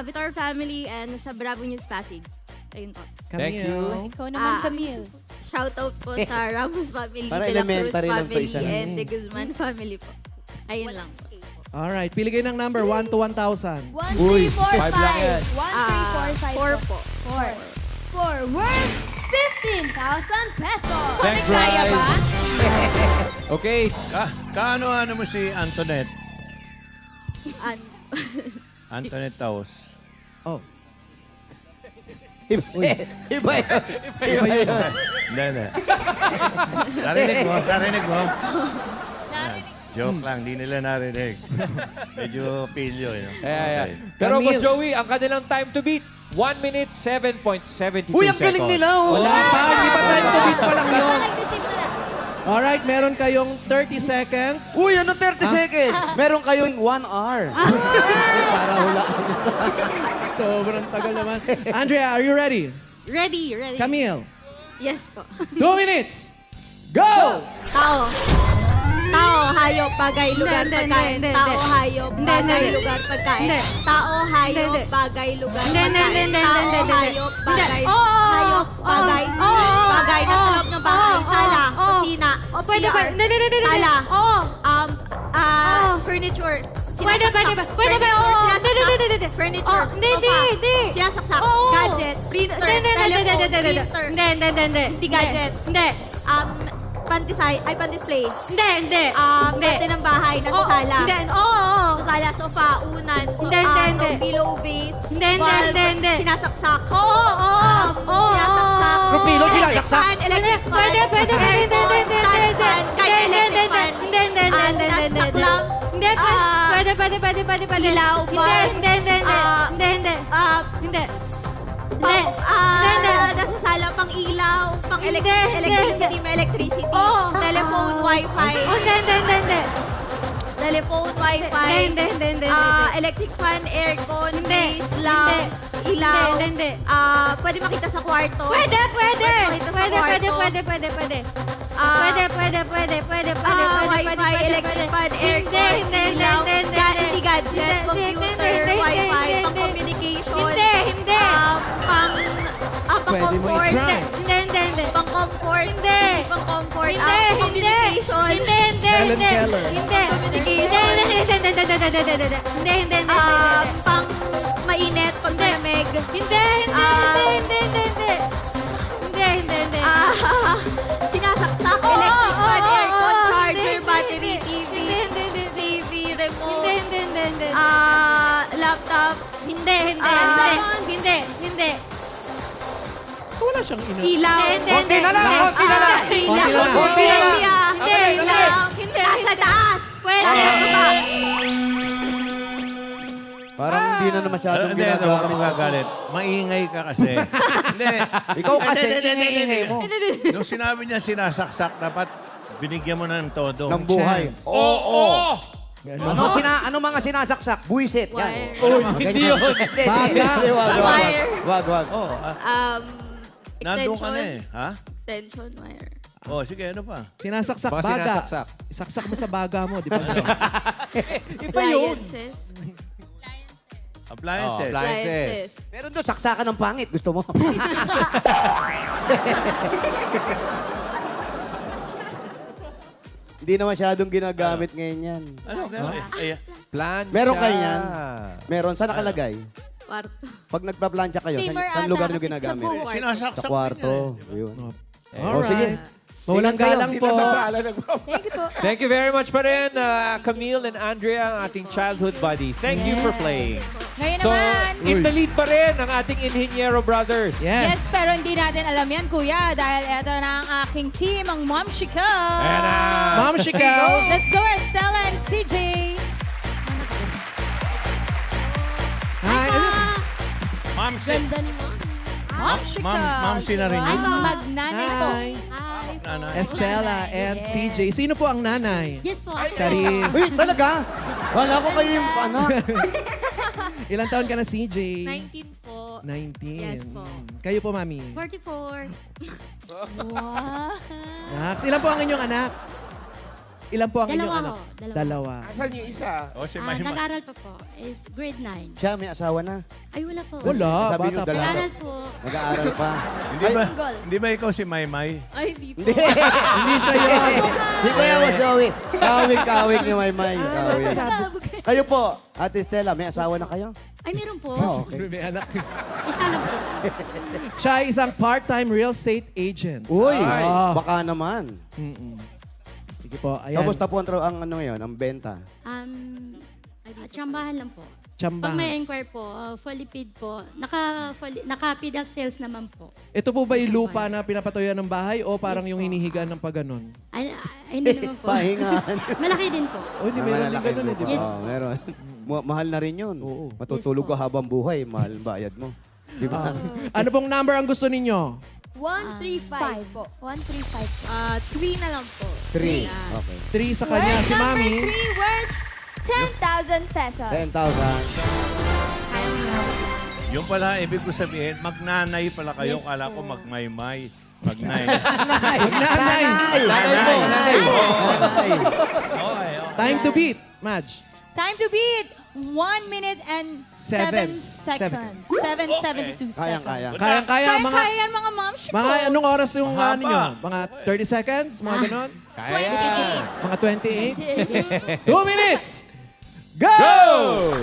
Vitor family, and sa Bravo News Pasig. Ayun po. Thank you. Ikaw naman, Camille. Shout out po sa Ramos family, Para De La Cruz elementary lang to family, isa. and De Guzman family po. Ayun lang po. Alright, pili kayo ng number 1 to 1,000. 1, 3, 4, 5. 1, 3, 4, 5 4 po. po. 4. Worth 15,000 pesos. Thanks, Kaya ba? Okay. Kaano mo si Antoinette? Antoinette Taos. Oh. Iba yun. Iba yun. Hindi. Narinig mo? Joke lang, di nila narinig. Medyo pilyo yun. Yeah. Pero Boss Joey, ang kanilang time to beat, 1 minute, 7.72 Uy, ang galing nila. Oh. Wala pa, hindi pa time to beat pa lang yun. Nagsisimula. Alright, meron kayong 30 seconds. Uy, ano 30 seconds? Meron kayong 1 hour. Para hulaan. Sobrang tagal naman. Andrea, are you ready? Ready. Camille, Yes po. 2 minutes. Go! Tao. Tao, hayop, bagay, lugar, pagkain. Tao, hayop, bagay, lugar, pagkain. Tao, hayop, bagay, lugar, pagkain. Tao, hayop, bagay, hayop, bagay, bagay, nasa loob ng bahay, sala, kusina, CR, sala, furniture. Pwede ba? Furniture. Hindi. Sinasaksak. Gadget. Printer. Telephone. Printer. Hindi gadget. Pan-display. Hindi. Parte ng bahay, nasa sala. Oo. Sa sala, sofa, unan, Hindi. pillow vase, Hindi. sinasaksak. Oo. Sinasaksak. Yung pillow Electric sinasaksak? fan, electric fan. Pwede. Aircon, stand fan, kahit electric fan. Sinasaksak lang. Pwede. Ilaw, fan. Nasa sala, pang ilaw, pang electricity, may electricity. Telephone, wifi. Telephone, wifi. Electric fan, aircon, base, lamp, ilaw. Pwede makita sa kwarto. Pwede. makita sa kwarto. Wifi, electric fan, aircon, ilaw, hindi gadget, computer, wifi, pang communication. Pwede mo Pang-comfort. i-try. Pang-comfort. Pang-comfort. Communication. Helen Keller. Communication. Pang mainit, pang malamig. Sinasaksak, electric fan, aircon, charger, battery, TV, remote. Laptop. Hindi. Wala siyang ina. Ilaw. Konti na lang. Hindi. Nasa taas. Pwede. Parang hindi na masyadong Hindi, huwag ka ginagawa. magagalit. Maingay ka kasi. Hindi. Ikaw kasi, Hindi. ingay mo. Nung sinabi niya sinasaksak, dapat binigyan mo na ng todo. Ng buhay. Chance. Oo. Ano mga sinasaksak? Buisit. Yan. Hindi yun. Baga. Wag. Oh, nandun ka na eh. Ha? Extension wire. Oh, sige, ano pa? Sinasaksak Baka baga. sinasaksak. Isaksak mo sa baga mo, di ba? Iba yun. Appliances. Appliances. Meron doon, saksakan ng pangit. Gusto mo? Hindi na masyadong ginagamit ngayon yan. Ano? Plan. Meron kayo yan? Meron. Saan nakalagay? Kwarto. Pag nagpa-plancha kayo, Steamer saan ata lugar nyo kasi sa ginagamit? buhok. Sinasaksak Sa kwarto. Yun. Alright. sige. Mawalang Sige, galang po. Thank you po. Thank you very much pa rin, Camille and Andrea, ang ating childhood buddies. Thank you for playing. Ngayon So, naman. in the lead pa rin ang ating Inhinyero Brothers. Yes, pero hindi natin alam yan, kuya. Dahil eto na ang aking team, ang Mom Chico. Ayan na. Mom Chicaos. Let's go, Estella and CJ. Hi. Ma'am, Ganda ni Mom. Mom Chico. Ma'am, si na rin Ay, yun. magnanay po. Hi. Nanay. Estella and CJ. Sino po ang nanay? Yes po. Charis. Uy, talaga? Wala ko kayo yung anak. Ilang taon ka na, CJ? 19 po. 19. Yes po. Kayo po, mami? 44. Wow. Nax, ilan po ang inyong anak? Ilan po ang inyong Dalawa anak? ho, dalawa. Dalawa. Asan yung isa? O, si Mahima. Nag-aral pa po. Is grade 9. Siya, may asawa na. Ay, wala po. Wala, Sabi niyo, bata pa. dalawa. Nag-aral po. Nag-aaral pa. Hindi ba ikaw si Maymay? Ay, hindi po. Hindi. Hindi siya yun. Hindi ko yan, Joey. Kawig ni Maymay. Kawig. Kayo po, Ate Stella, may asawa na kayo? Ay, meron po. Oh, okay. May anak. Isa lang po. Siya ay isang part-time real estate agent. Uy, Ah. baka naman. Sige po, ayan. Kamusta po ang ano ngayon, ang benta? Tsambahan lang po. Tsambahan. Pag may inquire po, fully paid po. Naka-paid up sales naman po. Ito po ba yung lupa na pinapatuyan ng bahay o parang yung hinihigaan ng paganon? Ay, hindi naman po. Pahingaan. Malaki din po. O, hindi meron din ganun eh, di ba? Yes. Oo, meron. Mahal na rin yun. Oo. Matutulog Yes po. ka habang buhay, mahal ang bayad mo. Di ba? Ano pong number ang gusto ninyo? 135 po. 135. 3 na lang po. 3. Okay. 3 sa kanya, si Mami. Number 3 worth 10,000 pesos. 10,000. Yung pala, ibig ko sabihin, magnanay pala kayo. Yes Kala ko po. magmaymay. Pag 9. Nanay! Nanay mo. Okay. Time to beat, Madge. Time to beat. 1 minute and 7 seconds. 7:72 Kayang-kaya. seconds. Kayang-kaya, mga... Kaya yan, mga moms. Mga anong oras yung Mahaba. ano nyo? Mga 30 seconds? Mga ganon? Kaya. Mga 28? 2 minutes! Go!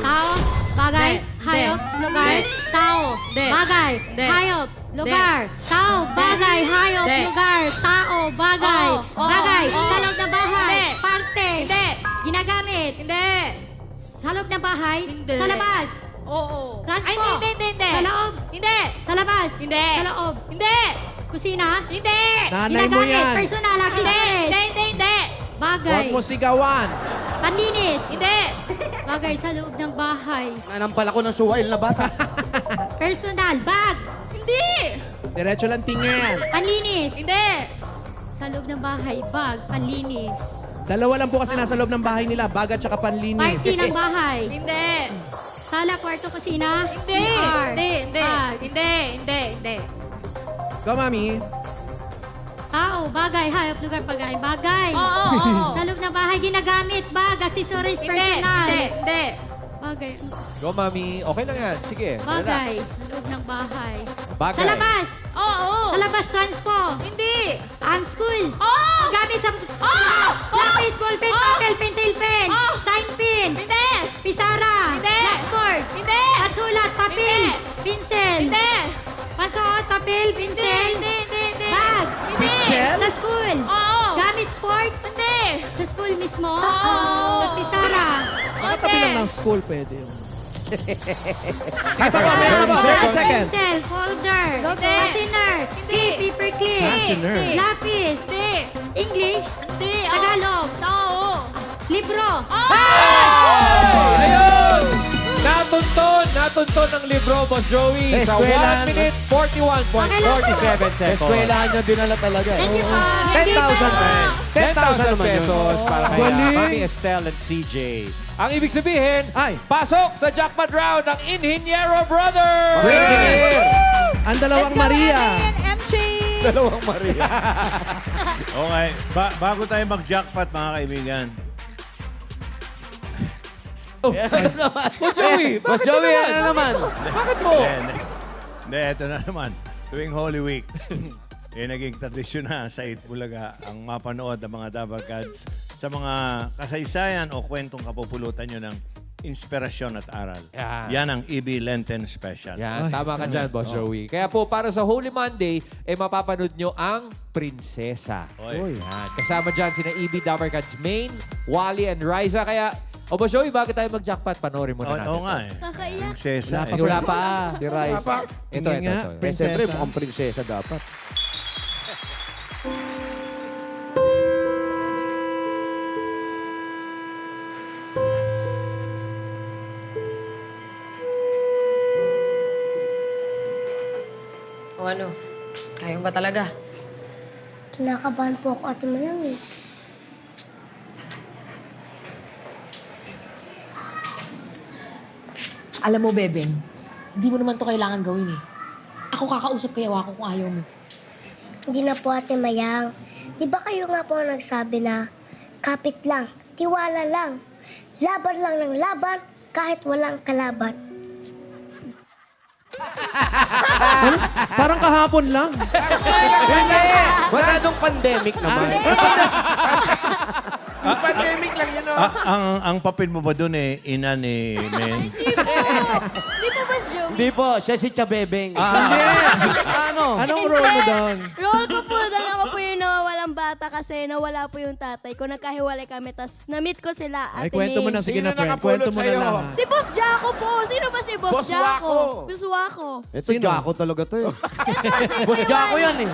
Tao, bagay, hayop, lugar, tao, bagay, hayop, lugar, tao, bagay, hayop, lugar, tao, bagay, bagay, sa loob ng bahay, parte, ginagamit, sa loob ng bahay, sa labas, transpo, sa loob, sa labas, sa loob, kusina, Nanay mo ginagamit, yan. personal, accessories, bagay, Huwag mo sigawan. panlinis, bagay sa loob ng bahay, Nanampal ako ng suwail na bata. personal, bag, Diretso lang tingin. panlinis, sa loob ng bahay, bag, panlinis, Dalawa lang po kasi nasa loob ng bahay nila. Bag at saka panlinis. party ng bahay, sala, kwarto, kusina, CR, bag, Go, Mami. tao, bagay, hayop, lugar, bagay, bagay. Sa loob ng bahay, ginagamit, bag, accessories, personal. Bagay, Go, Mami. Okay lang yan. Sige. bagay, sa loob ng bahay. Bagay. Sa labas. Sa labas, transpo. Ang school. Gamit sa... Lapis, ballpen, papel, pentel pen. Sign pin. Pisara. Blackboard. Patsulat, papel. Pinsel. Pasuot, papel, pinsel. Bag. Pinsel? Sa school. Gamit sports. Sa school mismo. Sa pisara. Sa tabi lang ng school, pwede yun. Meron ba? 30 seconds. Pencil, folder, fastener, paper clip, Fastener. lapis, English, Tagalog, libro. Ayun! Natuntun ng libro, Boss Joey. Sa Eskwelahan. 1 minute, 41.47 seconds. Eskwelahan nyo dinala talaga. Thank you po. 10,000 naman yun. pesos para kay Galing. Mami Estelle and CJ. Ang ibig sabihin, Ay. pasok sa jackpot round ng Inhinyero Brothers! Ang dalawang Maria. MJ. Dalawang Maria. Okay. Bago tayo mag-jackpot, mga kaibigan. Boss Joey, Boss bakit Joey, naman? ano naman? Bakit mo? Hindi, ito na naman. Tuwing Holy Week, naging tradisyon na sa Itbulaga ang mapanood ng mga Dabarkads sa mga kasaysayan o kwentong kapupulutan nyo ng inspirasyon at aral. Yan ang EB Lenten Special. Yan, tama ka dyan, Boss Joey. Kaya po, para sa Holy Monday, mapapanood nyo ang Prinsesa. Oy. Yan. Kasama dyan sina EB Dabarkads Main, Wally, and Riza. Kaya, Boss Joey, bakit tayo mag-jackpot? Panoorin muna natin. Oo nga eh. Kakaiyak. Prinsesa. Ay, wala pa. Si Raisa. Ito. Siyempre, mukhang prinsesa dapat. O ano? Kaya mo ba talaga? Kinakabahan po ako, Ate Mayang eh. Alam mo, Bebeng, hindi mo naman to kailangan gawin eh. Ako kakausap kay Wako kung ayaw mo. Hindi na po, Ate Mayang. Di ba kayo nga po nagsabi na kapit lang, tiwala lang, laban lang ng laban kahit walang kalaban. Parang kahapon lang. Hindi! Masyadong pandemic naman. Pandemic lang yun, oh. Ang papel mo ba doon ina ni Men? Hindi po, Boss Joey. Hindi po, siya si Chabebeng. Hindi. Ano? Anong role mo doon? Role ko po doon, ako po yung nawawalang bata kasi nawala po yung tatay ko. Nagkahiwalay kami, tapos na-meet ko sila, Ay, Ate kwento mo May. na. Sige Sino na, friend. nakapulot Kwento mo na sa'yo? lang. Si Boss Jaco po. Sino ba si Boss, Boss Jaco? Wako. Boss Wako. Ito, Jaco talaga to eh. Boss Jaco yan eh.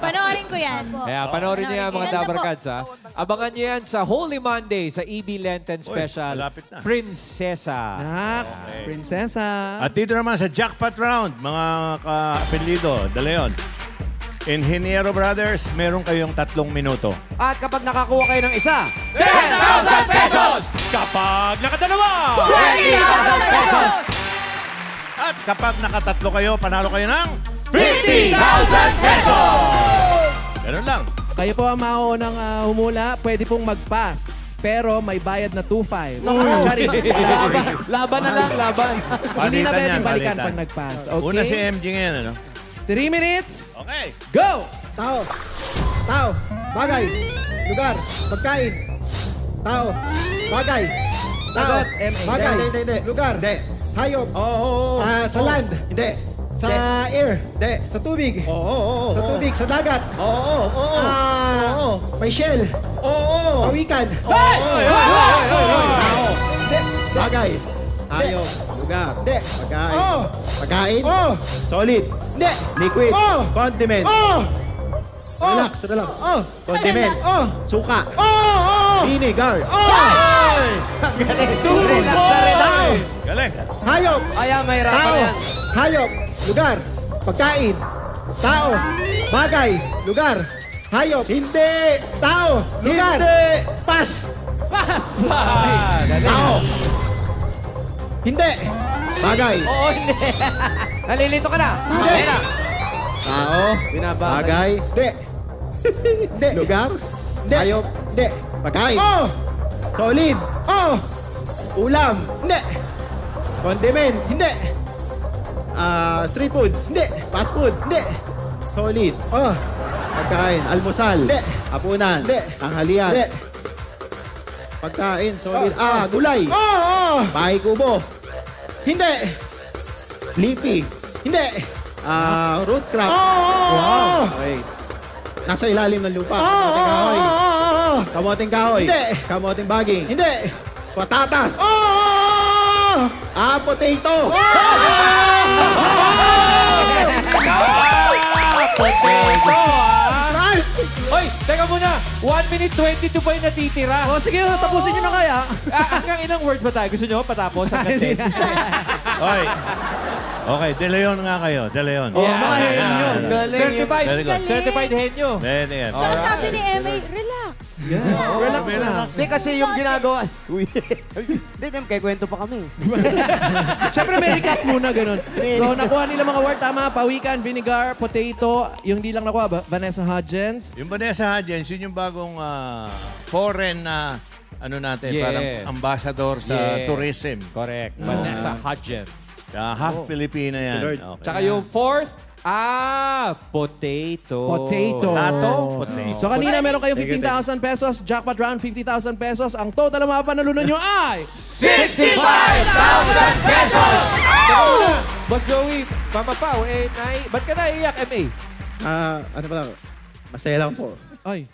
Panoorin ko yan. Kaya panoorin niyo yan, mga Ganda po. Dabarkads, ha? Abangan niyo yan sa Holy Monday sa EB Lenten Special. malapit na. Prinsesa. Nax, prinsesa. At dito naman sa jackpot round, mga ka-apelido, dala yun. Inhinyero Brothers, meron kayong 3 minuto. At kapag nakakuha kayo ng isa, 10,000 pesos! Kapag nakadalawa! 20,000 pesos! At kapag nakatatlo kayo, panalo kayo ng 50,000 pesos! Ganun lang. Kayo po ang maunang humula. Pwede pong mag-pass. Pero may bayad na 2.5. Sorry. Laban na lang, laban. Hindi na Palitan pwedeng yan, balikan palitan. pag nag-pass. Okay? Una si MG ngayon, ano? 3 minutes. Okay. Go! Tao. Tao. Bagay. Lugar. Pagkain. Tao. Bagay. Tao. Sagot, M.A. Bagay. Hindi. Lugar. Hindi. Hayop. Oo. Sa land. Hindi. Sa air. Hindi. Sa tubig. Oo. Sa tubig. Sa dagat. Oo. May shell. Oo. Pawikan. Tao. Hindi. Bagay. Hayop. Lugar. Hindi. Pagkain. Pagkain. Solid. Hindi. Liquid. Condiments. Relax. Condiments. Suka. Vinegar. Galing. Hayop. Kaya may Tao. rapan yan. Hayop. Lugar. Pagkain. Tao. Bagay. Lugar. Hayop. Hindi. Tao. Lugar. Hindi. Pas. Pass! Tao. Hindi. Bagay. Oo, hindi. Nalilito ka na. Hindi. Okay na. Tao. Binabasa. Bagay. Hindi. Hindi. Lugar. Hindi. Hayop. Hindi. Pagkain. Solid. Ulam. Hindi. Condiments. Hindi. Street foods. Hindi. Fast food. Hindi. Solid. Pagkain. Almusal. Hindi. Hapunan. Hindi. Tanghalian. Hindi. Pagkain. Solid. Gulay. Bahay kubo. Hindi. Leafy. Hindi. Root crops. Wow. Okay. Nasa ilalim ng lupa. Kamoting kahoy. Kamoting kahoy. Hindi. Kamoting baging. Hindi. Patatas. Potato. Potato, Nice. Hoy, teka muna. 1 minute 22 pa yung natitira. O sige, tapusin nyo na kaya. Hanggang ilang words ba tayo? Gusto nyo patapos? Hanggang 10? Oy. Okay, De Leon nga kayo. De Leon. mga henyo. Certified. Very good. Certified henyo. Very good. Tsaka sabi ni Emma, relax. Relax na. Hindi kasi yung ginagawa. Uy. Hindi, kaya kwento pa kami. Siyempre may recap muna, ganun. So, nakuha nila mga word. Tama, pawikan, vinegar, potato. Yung di lang nakuha, Vanessa Hudgens. Yung Vanessa Hudgens, yun yung bagong foreign na ano natin, Yeah. parang ambassador sa Yeah. tourism. Correct. Vanessa Hudgens. Half Filipina yan. Lord. Okay. Tsaka yung fourth, potato. Potato. Tato? Potato. So, kanina meron kayong 15,000 pesos. Jackpot round, 50,000 pesos. Ang total na mga panalunan nyo ay... 65,000 pesos! Boss Joey, Mama Pao, ba't ka naiiyak, MA? Ano ba lang? Masaya lang po. Ay.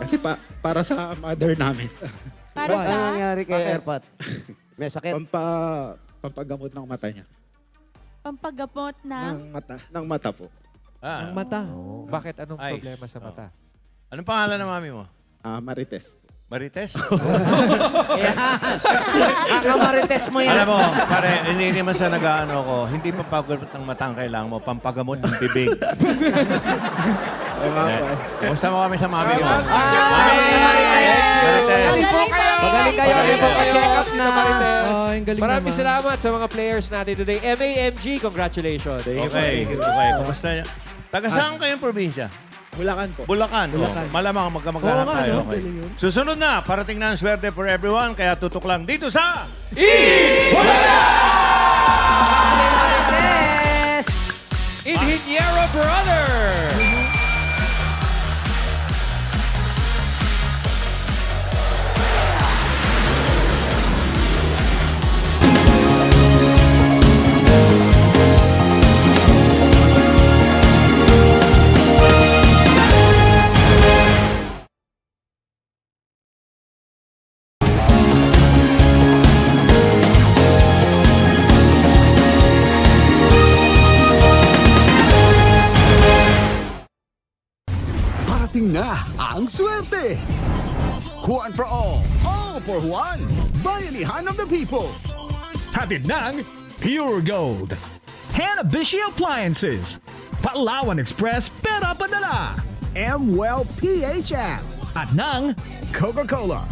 Kasi para sa mother namin. Para Ano sa... nangyari kay Airpat? May sakit? Pampagamot ng mata niya. Pampagamot ng... Ng mata po. Ang mata. Bakit? Anong Ice. problema sa mata? Anong pangalan ng mami mo? Marites. Marites? Ang marites mo yan. Alam mo, pare, hindi naman sa nag-ano ko, hindi pampagamot ng mata ang kailangan mo, pampagamot ng bibig. Kumusta mo kami sa mami mo? Magaling po kayo. Hindi po pa-check up na. Ay, ang galing Maraming naman. salamat sa mga players natin today. MAMG, congratulations. Okay. Kumusta niya? Taga saan kayong probinsya? Bulacan po. Bulacan. Malamang magkamag-anak Oo nga, tayo. no? Okay. Galing yun. Susunod na, parating na ang swerte for everyone, kaya tutok lang dito sa... Ingeniero Brother! Parating na ang swerte! One for all for one! Bayanihan of the people! Hatid ng Pure Gold! Hanabishi Appliances! Palawan Express Pera Padala! M-Well PHM! At ng Coca-Cola!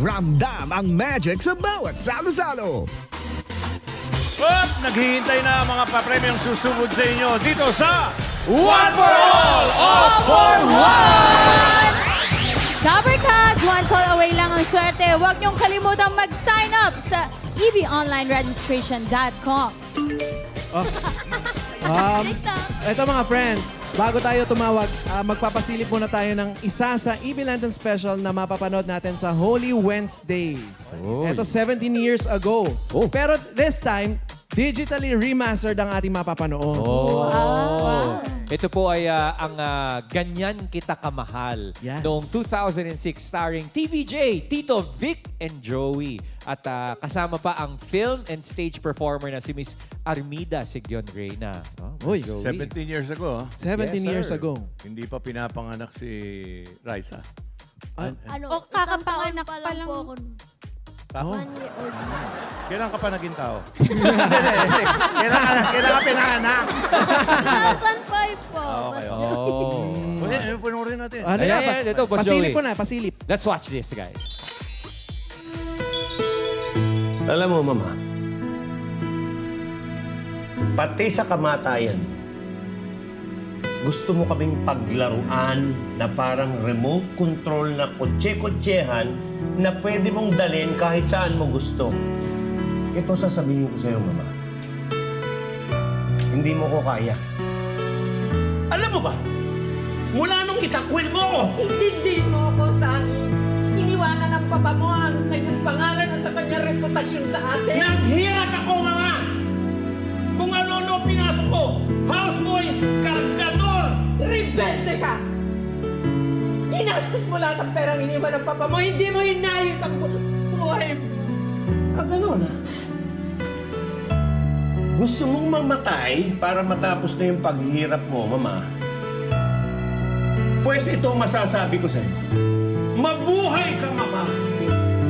#Ramdam ang magic sa bawat salo-salo! Up! naghihintay na mga papremyong susugod sa inyo dito sa One for All, All for One! Cover Cats, one call away lang ang swerte. Huwag niyong kalimutang mag-sign up sa ebonlineregistration.com. Ito mga friends, bago tayo tumawag, magpapasilip muna tayo ng isa sa EB Lantern Special na mapapanood natin sa Holy Wednesday. Ito 17 years ago. Pero this time, digitally remastered ang ating mapapanood. Ito po ay ang Ganyan Kita Kamahal. Yes. Noong 2006, starring TVJ, Tito Vic and Joey. At kasama pa ang film and stage performer na si Miss Armida Sigyon Reyna. Uy, 17 years ago. 17 years sir. ago. Hindi pa pinapanganak si Raisa. O kakapanganak pa lang. Tao? 1 year old. Kailan ka pa naging tao? Kailan ka pinanganak? 2005 po. Okay. Boss Joey. Pwede, panoorin natin. Ano Ayan, nga? ayan, ito, Boss Pasilip Joey. ko na, pasilip. Let's watch this, guys. Alam mo, Mama, pati sa kamatayan, gusto mo kaming paglaruan na parang remote control na kotse-kotsehan na pwede mong dalhin kahit saan mo gusto. Ito sasabihin ko sa'yo, Mama. Hindi mo ko kaya. Alam mo ba, mula nung itakwil mo ko, Hindi mo ako sa akin. Iniwanan ng papa mo ang kanyang pangalan at ang kanyang reputasyon sa atin. naghirap ako, Mama! Kung ano-ano pinasok ko, houseboy, kargador, Rebelde ka! Ginastos mo lahat ang perang iniwan ng papa mo. Hindi mo inayos ang buhay mo. Ganun ah. Gusto mong mamatay para matapos na yung paghihirap mo, Mama? Pues ito masasabi ko sa'yo. Mabuhay ka, Mama!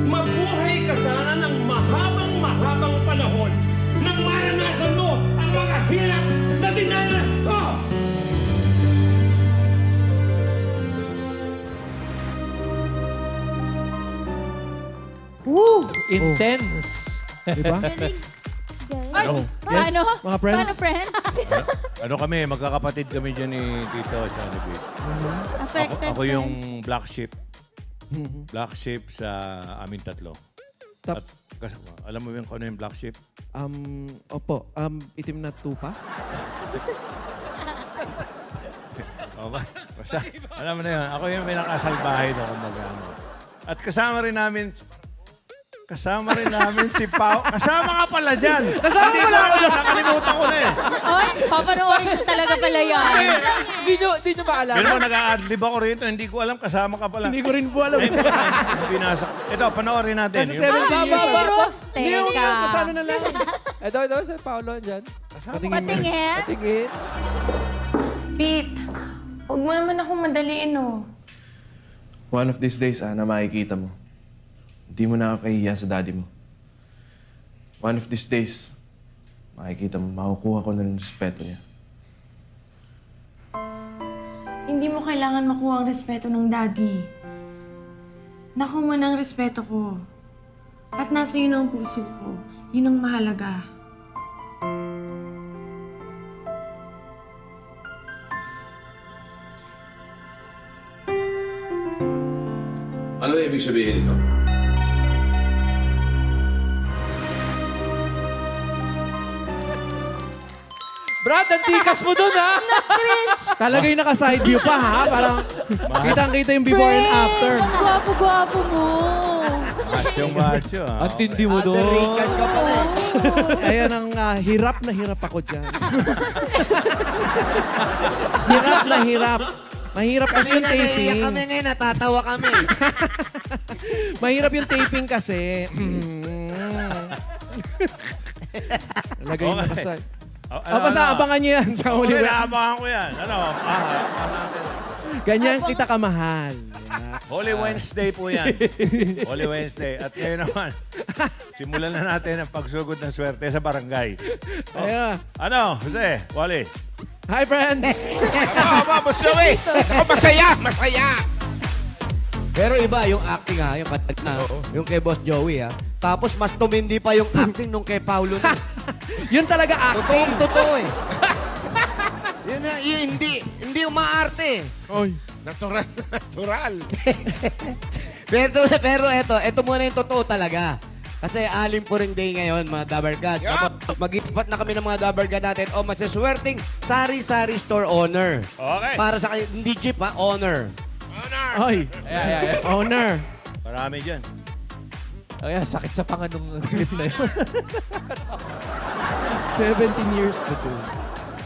Mabuhay ka sana ng mahabang panahon nang maranasan mo ang mga hirap na dinanas ko! Intense. Diba? Ay, Oh. paano? Mga friends? Paano, friends? Ano kami, magkakapatid kami dyan ni Tito at ni Vic. Affected Ako yung friends. black sheep. Black sheep sa amin tatlo. At alam mo yung kung ano yung black sheep? Opo, itim na tupa. Basta, alam mo na yun, ako yung pinakasalbahay na kumbaga. At kasama rin namin si Pao. Kasama ka pala dyan. Hindi ko alam, nakalimutan ko na eh. Oy, papanoorin ko talaga pala yan. Hindi nyo maalala. Pero nag-a-adlib ako rito, hindi ko alam, kasama ka pala. Hindi ko rin po alam. Binasa. Ito, panoorin natin. Kasi 17 years ago. Hindi yung Teka. pasano na lang. Ito, si Paolo dyan. Patingin. Patingin. Pete, huwag mo naman akong madaliin, oh. One of these days, na makikita mo. Hindi mo nakakahiya sa daddy mo. One of these days, makikita mo, makukuha ko na ng respeto niya. Hindi mo kailangan makuha ang respeto ng daddy. Nakuha mo na ang respeto ko. At nasa yun ang puso ko. Yun ang mahalaga. Ano ibig sabihin nito? Brad, ang tikas mo dun, ha? Talaga yung naka-side view pa, ha? Parang kitang-kita yung before and after. Ang gwapo-gwapo mo. Macho. Ang tindi mo dun. Underrated ka pala eh. Ayan ang hirap na hirap ako dyan. Hirap na hirap. Mahirap kasi yung taping. Kami ngayon, natatawa kami. Mahirap yung taping kasi. Lagay mo Okay. sa... basta abangan nyo yan sa Holy Okay, Wednesday. naabangan ko yan. Ganyan kita kamahal. Holy Wednesday po yan. Holy Wednesday. At ngayon naman, simulan na natin ang pagsugod ng swerte sa barangay. Ayun. Ano, Jose, Wally? Hi, friends! Boss Joey! Ako masaya! Pero iba yung acting ha, yung kanta na, yung kay Boss Joey ha. Tapos mas tumindi pa yung acting nung kay Paulo na. Yun talaga acting. Totoo eh. Yun, hindi umaarte. Oy. Natural. Pero eto muna yung totoo talaga. Kasi alim po ring day ngayon, mga Dabarkad. Tapos mag-ispat na kami ng mga Dabarkad natin o masaswerteng sari-sari store owner. Okay. Para sa kanya, hindi jeep ha, owner. Oy. Owner. Marami dyan. Ay, sakit sa panganong clip na yun. 17 years ago.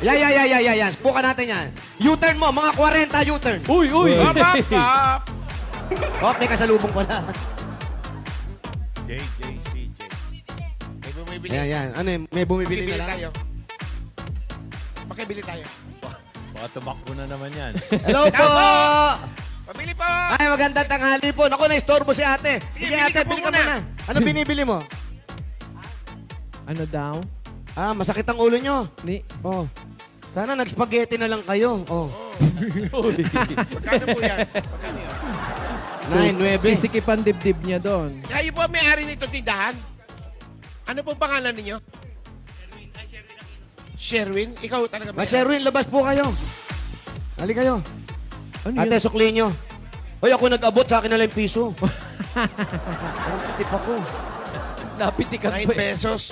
Yan. Buka natin yan. U-turn mo, mga 40 U-turn. Uy! Pop! Oh, may kasalubong pala. JJCJ. May bumibili. Yan. Ano yun? May bumibili na lang? tayo. Makibili tayo. Baka tumakbo na naman yan. Hello po! Pabili po! Ay, magandang tanghali po. Naku, na-istorbo si ate. Sige, Sige, bili ate, ka po bili ka muna. muna. Ano binibili mo? Ano daw? Masakit ang ulo nyo. Oh. Sana nag-spaghetti na lang kayo. Oh. Magkano po yan? Magkano yan? 9-9. Sisikipan dibdib niya doon. Kayo po ang may-ari nito tindahan? Ano pong pangalan ninyo? Sherwin? Ikaw talaga may-ari? Sherwin, labas po kayo. Hali kayo. Ano Ate, yun? sukli nyo. Hoy, ako nag-abot, sa akin na lang yung piso. Tip ako. Napitikan 9 po eh. pesos.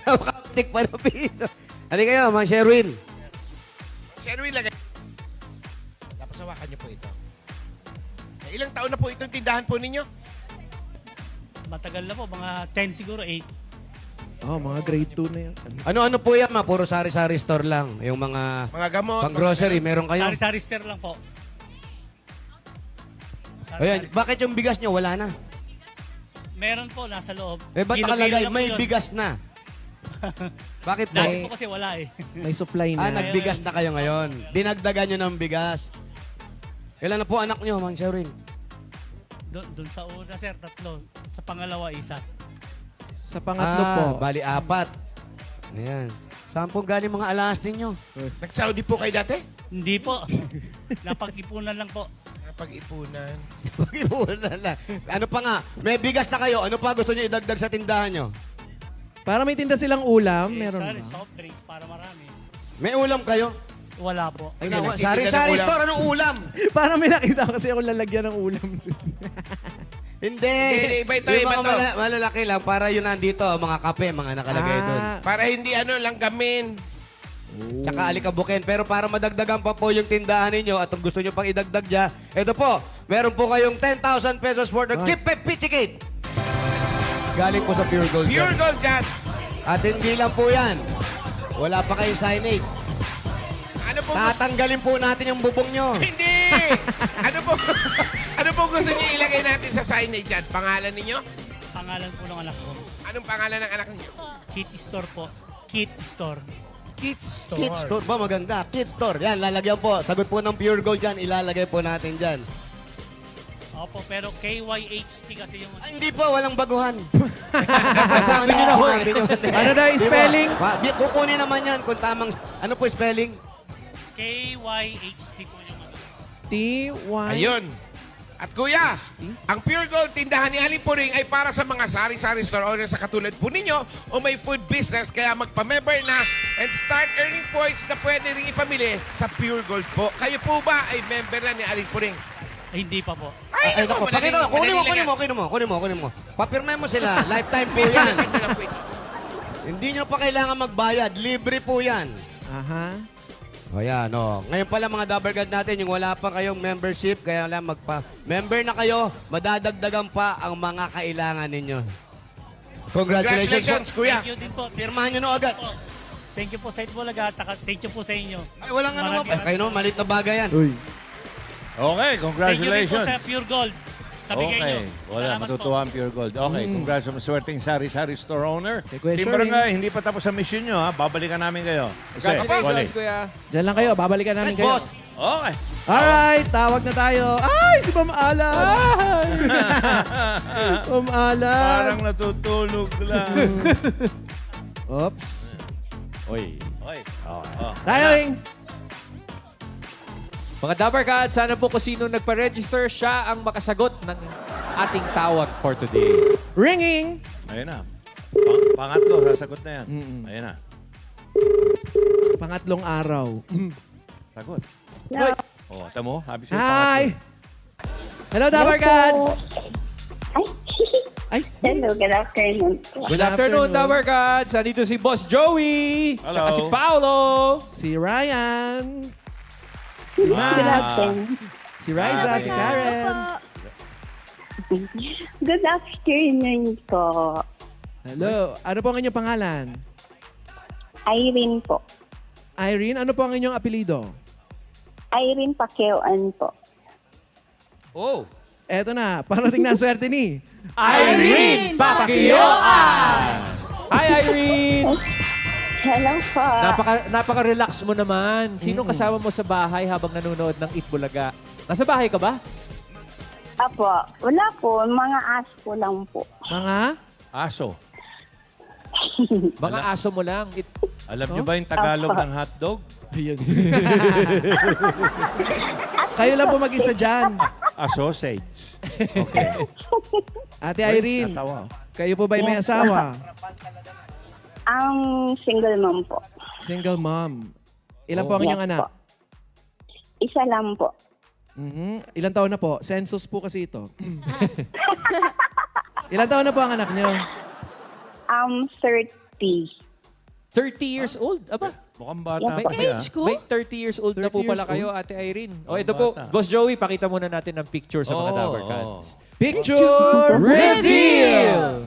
Nakapitik pa ng piso. Hali kayo, mga Sherwin. Sherwin, lagay. Tapos hawakan niyo po ito. Ilang taon na po itong tindahan po ninyo? Matagal na po, mga 10 siguro, 8. Oh, mga grade 2 na yan. Ano po yan, ma? Puro sari-sari store lang. Yung mga gamot. pang-grocery, meron kayo. Sari-sari store lang po. Ayan, bakit yung bigas nyo wala na? Meron po, nasa loob. Ba't Kilo-kilo nakalagay, lang po may yun. bigas na? Bakit po? Dati po kasi wala eh. May supply na. Nagbigas na kayo ngayon. Dinagdagan nyo ng bigas. Kailan na po anak nyo, Mang Sherwin? Doon sa una, sir, 3. Sa pangalawa, 1. Sa pangatlo po. Bali 4. Ayan. Saan po galing mga alas ninyo? Nag-Saudi po kayo dati? Hindi po. Napag-ipunan lang po. Napag-ipunan. Pag-ipunan lang. Ano pa nga? May bigas na kayo. Ano pa gusto nyo idagdag sa tindahan nyo? Para may tinda silang ulam, meron Sorry, ba? soft drinks para marami. May ulam kayo? Wala po. Ay, sari-sari store, anong ulam? Parang may nakita ko kasi ako lalagyan ng ulam. Hindi. Iba ito, Yung iba mga to. malalaki lang para yun nandito, mga kape, mga nakalagay doon. Para hindi langgamin. Tsaka alikabukin. Pero para madagdagan pa po yung tindahan ninyo at kung gusto nyo pang idagdag dyan, ito po, meron po kayong 10,000 pesos for the gift certificate. Galing po sa Pure Gold. Pure Gold yan. At hindi lang po yan. Wala pa kayong signage. Ano po? Tatanggalin po natin yung bubong nyo. Hindi! Ano po gusto niyo ilagay natin sa signage dyan? Pangalan ninyo? Pangalan po ng anak ko. Anong pangalan ng anak niyo? Kit Store po. Kit Store. Kit Store. Kid Store ba? Maganda. Kid Store. Yan, lalagyan po. Sagot po ng Pure Gold yan. Ilalagay po natin dyan. Opo, pero KYHT kasi yung... Hindi po, walang baguhan. Sabi niyo na ho. Ano daw yung spelling? Kukunin naman yan kung tamang... Ano po spelling? KYHT po yung ano. T-Y... Ayun. At kuya, ang Pure Gold tindahan ni Aling Puring ay para sa mga sari-sari store owners sa katulad po ninyo o may food business kaya magpa-member na and start earning points na pwede rin ipamili sa Pure Gold po. Kayo po ba ay member na ni Aling Puring? Ay, hindi pa po. Ay, naku, pakita mo. Kunin mo. Papirme mo sila. Lifetime po yan. Hindi nyo pa kailangan magbayad. Libre po yan. Aha. O yan, o. Ngayon pala mga Dabarkad natin, yung wala pa kayong membership, kaya lang magpa-member na kayo, madadagdagan pa ang mga kailangan ninyo. Congratulations, kuya. Thank you din po. Pirmahan nyo na agad. Thank you po sa Itbulaga. Thank you po sa inyo. Ay, walang ano naman. Kayo naman, malit na bagay yan. Uy. Okay, Thank you din po congratulations. sa Pure Gold. Sa bigay nyo. Wala, Salamat matutuwa ang Pure Gold. Okay, congratulations. Swerteng sari-sari store owner. Kuya Team Sherwin. Barangay, hindi pa tapos ang mission nyo, ha? Babalikan namin kayo. Congratulations, kuya. Diyan lang kayo, babalikan namin kayo. Boss, Okay. Alright, tawag na tayo. Ay, si Ma'am Ala. Ma'am Ala. Parang natutulog lang. Oops. Oy. Okay. Oh. Dialing. Mga Dabarkad, sana po kung sino nagpa-register, siya ang makasagot ng ating tawag for today. Ringing. Ayun na. Pangatlo, sasagot na yan. Ayan na. Pangatlong araw. Sagot. Hoy. Oh, tamo, habi sa'yo Hi! pangatlo. Hello, Dabber Cats! Ay. Hello, good afternoon. Good afternoon, Tower Cats. Andito si Boss Joey. Hello. Tsaka si Paolo. Si Ryan. Si Good Matt. afternoon. Si Riza. Si Karen. Good afternoon po. Hello. Ano po ang inyong pangalan? Irene po. Irene, ano po ang inyong apelido? Irene Pacquiao-an po. Oh. Eto na, parating na ang swerte ni Irene Pacquiao-an! Hi, Irene! Hello po. Napaka-relax mo naman. Sino kasama mo sa bahay habang nanonood ng Itbulaga? Nasa bahay ka ba? Apo, wala po. Mga aso lang po. Mga? Aso. Mga aso mo lang. Alam niyo ba yung Tagalog ng hotdog? Kayo lang po mag-isa dyan. A sausage. Okay. Ate Irene, Natawa. kayo po ba'y may asawa? Ang single mom po. Single mom. Ilan po ang inyong Yes anak? po. Isa lang po. Ilan taon na po? Census po kasi ito. Ilan taon na po ang anak niyo? 30. 30 years old? Aba, Mukhang bata may pa siya. Age ko? May 30 years old na 30 po pala years kayo, old? Ate Irene. O, Mukhang ito po, bata. Boss Joey, pakita muna natin ang picture sa mga Dabber Cats. Picture Reveal!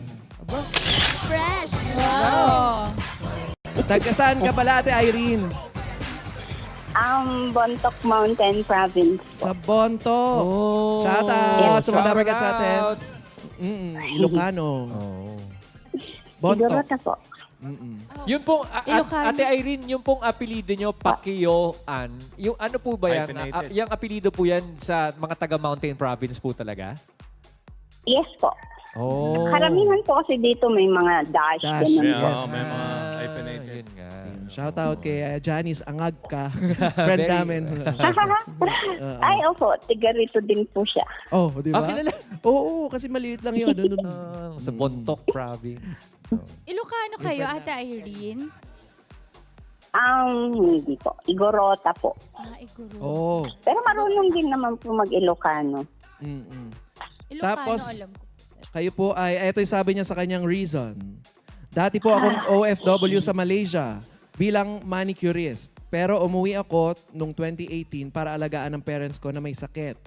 Fresh. Wow. Tagkasaan ka pala, Ate Irene? Bontoc Mountain Province po. Sa Bonto. Oh. Shout out sa mga Shout Dabber Cats natin. out. Ilocano. Bonto. Igorota po. Yung pong, Ilocano. Ate Irene, yung pong apelido nyo, Pacquiao-an, yung ano po ba yan? Hyphenated. Yung apelido po yan sa mga taga-Mountain Province po talaga? Yes po. Oh. Karamihan po kasi dito may mga dash. Dash, ganun Yeah, po. oh, may mga hyphenated. Yun nga. Shout out kay Janice Angag ka. Friend Very- namin. Ay, opo. Tiga rito din po siya. Oh, di ba? Kilala. Oo, kasi maliit lang yun. Sa Bontoc Province. Ilocano kayo, Ate Irene? Hindi po. Igorota po. Iguro. Oh. Pero marunong din naman po mag-Ilocano. Ilocano, Tapos, alam ko. kayo po ay, ito yung sabi niya sa kanyang reason. Dati po akong OFW sa Malaysia bilang manicurist. Pero umuwi ako noong 2018 para alagaan ng parents ko na may sakit.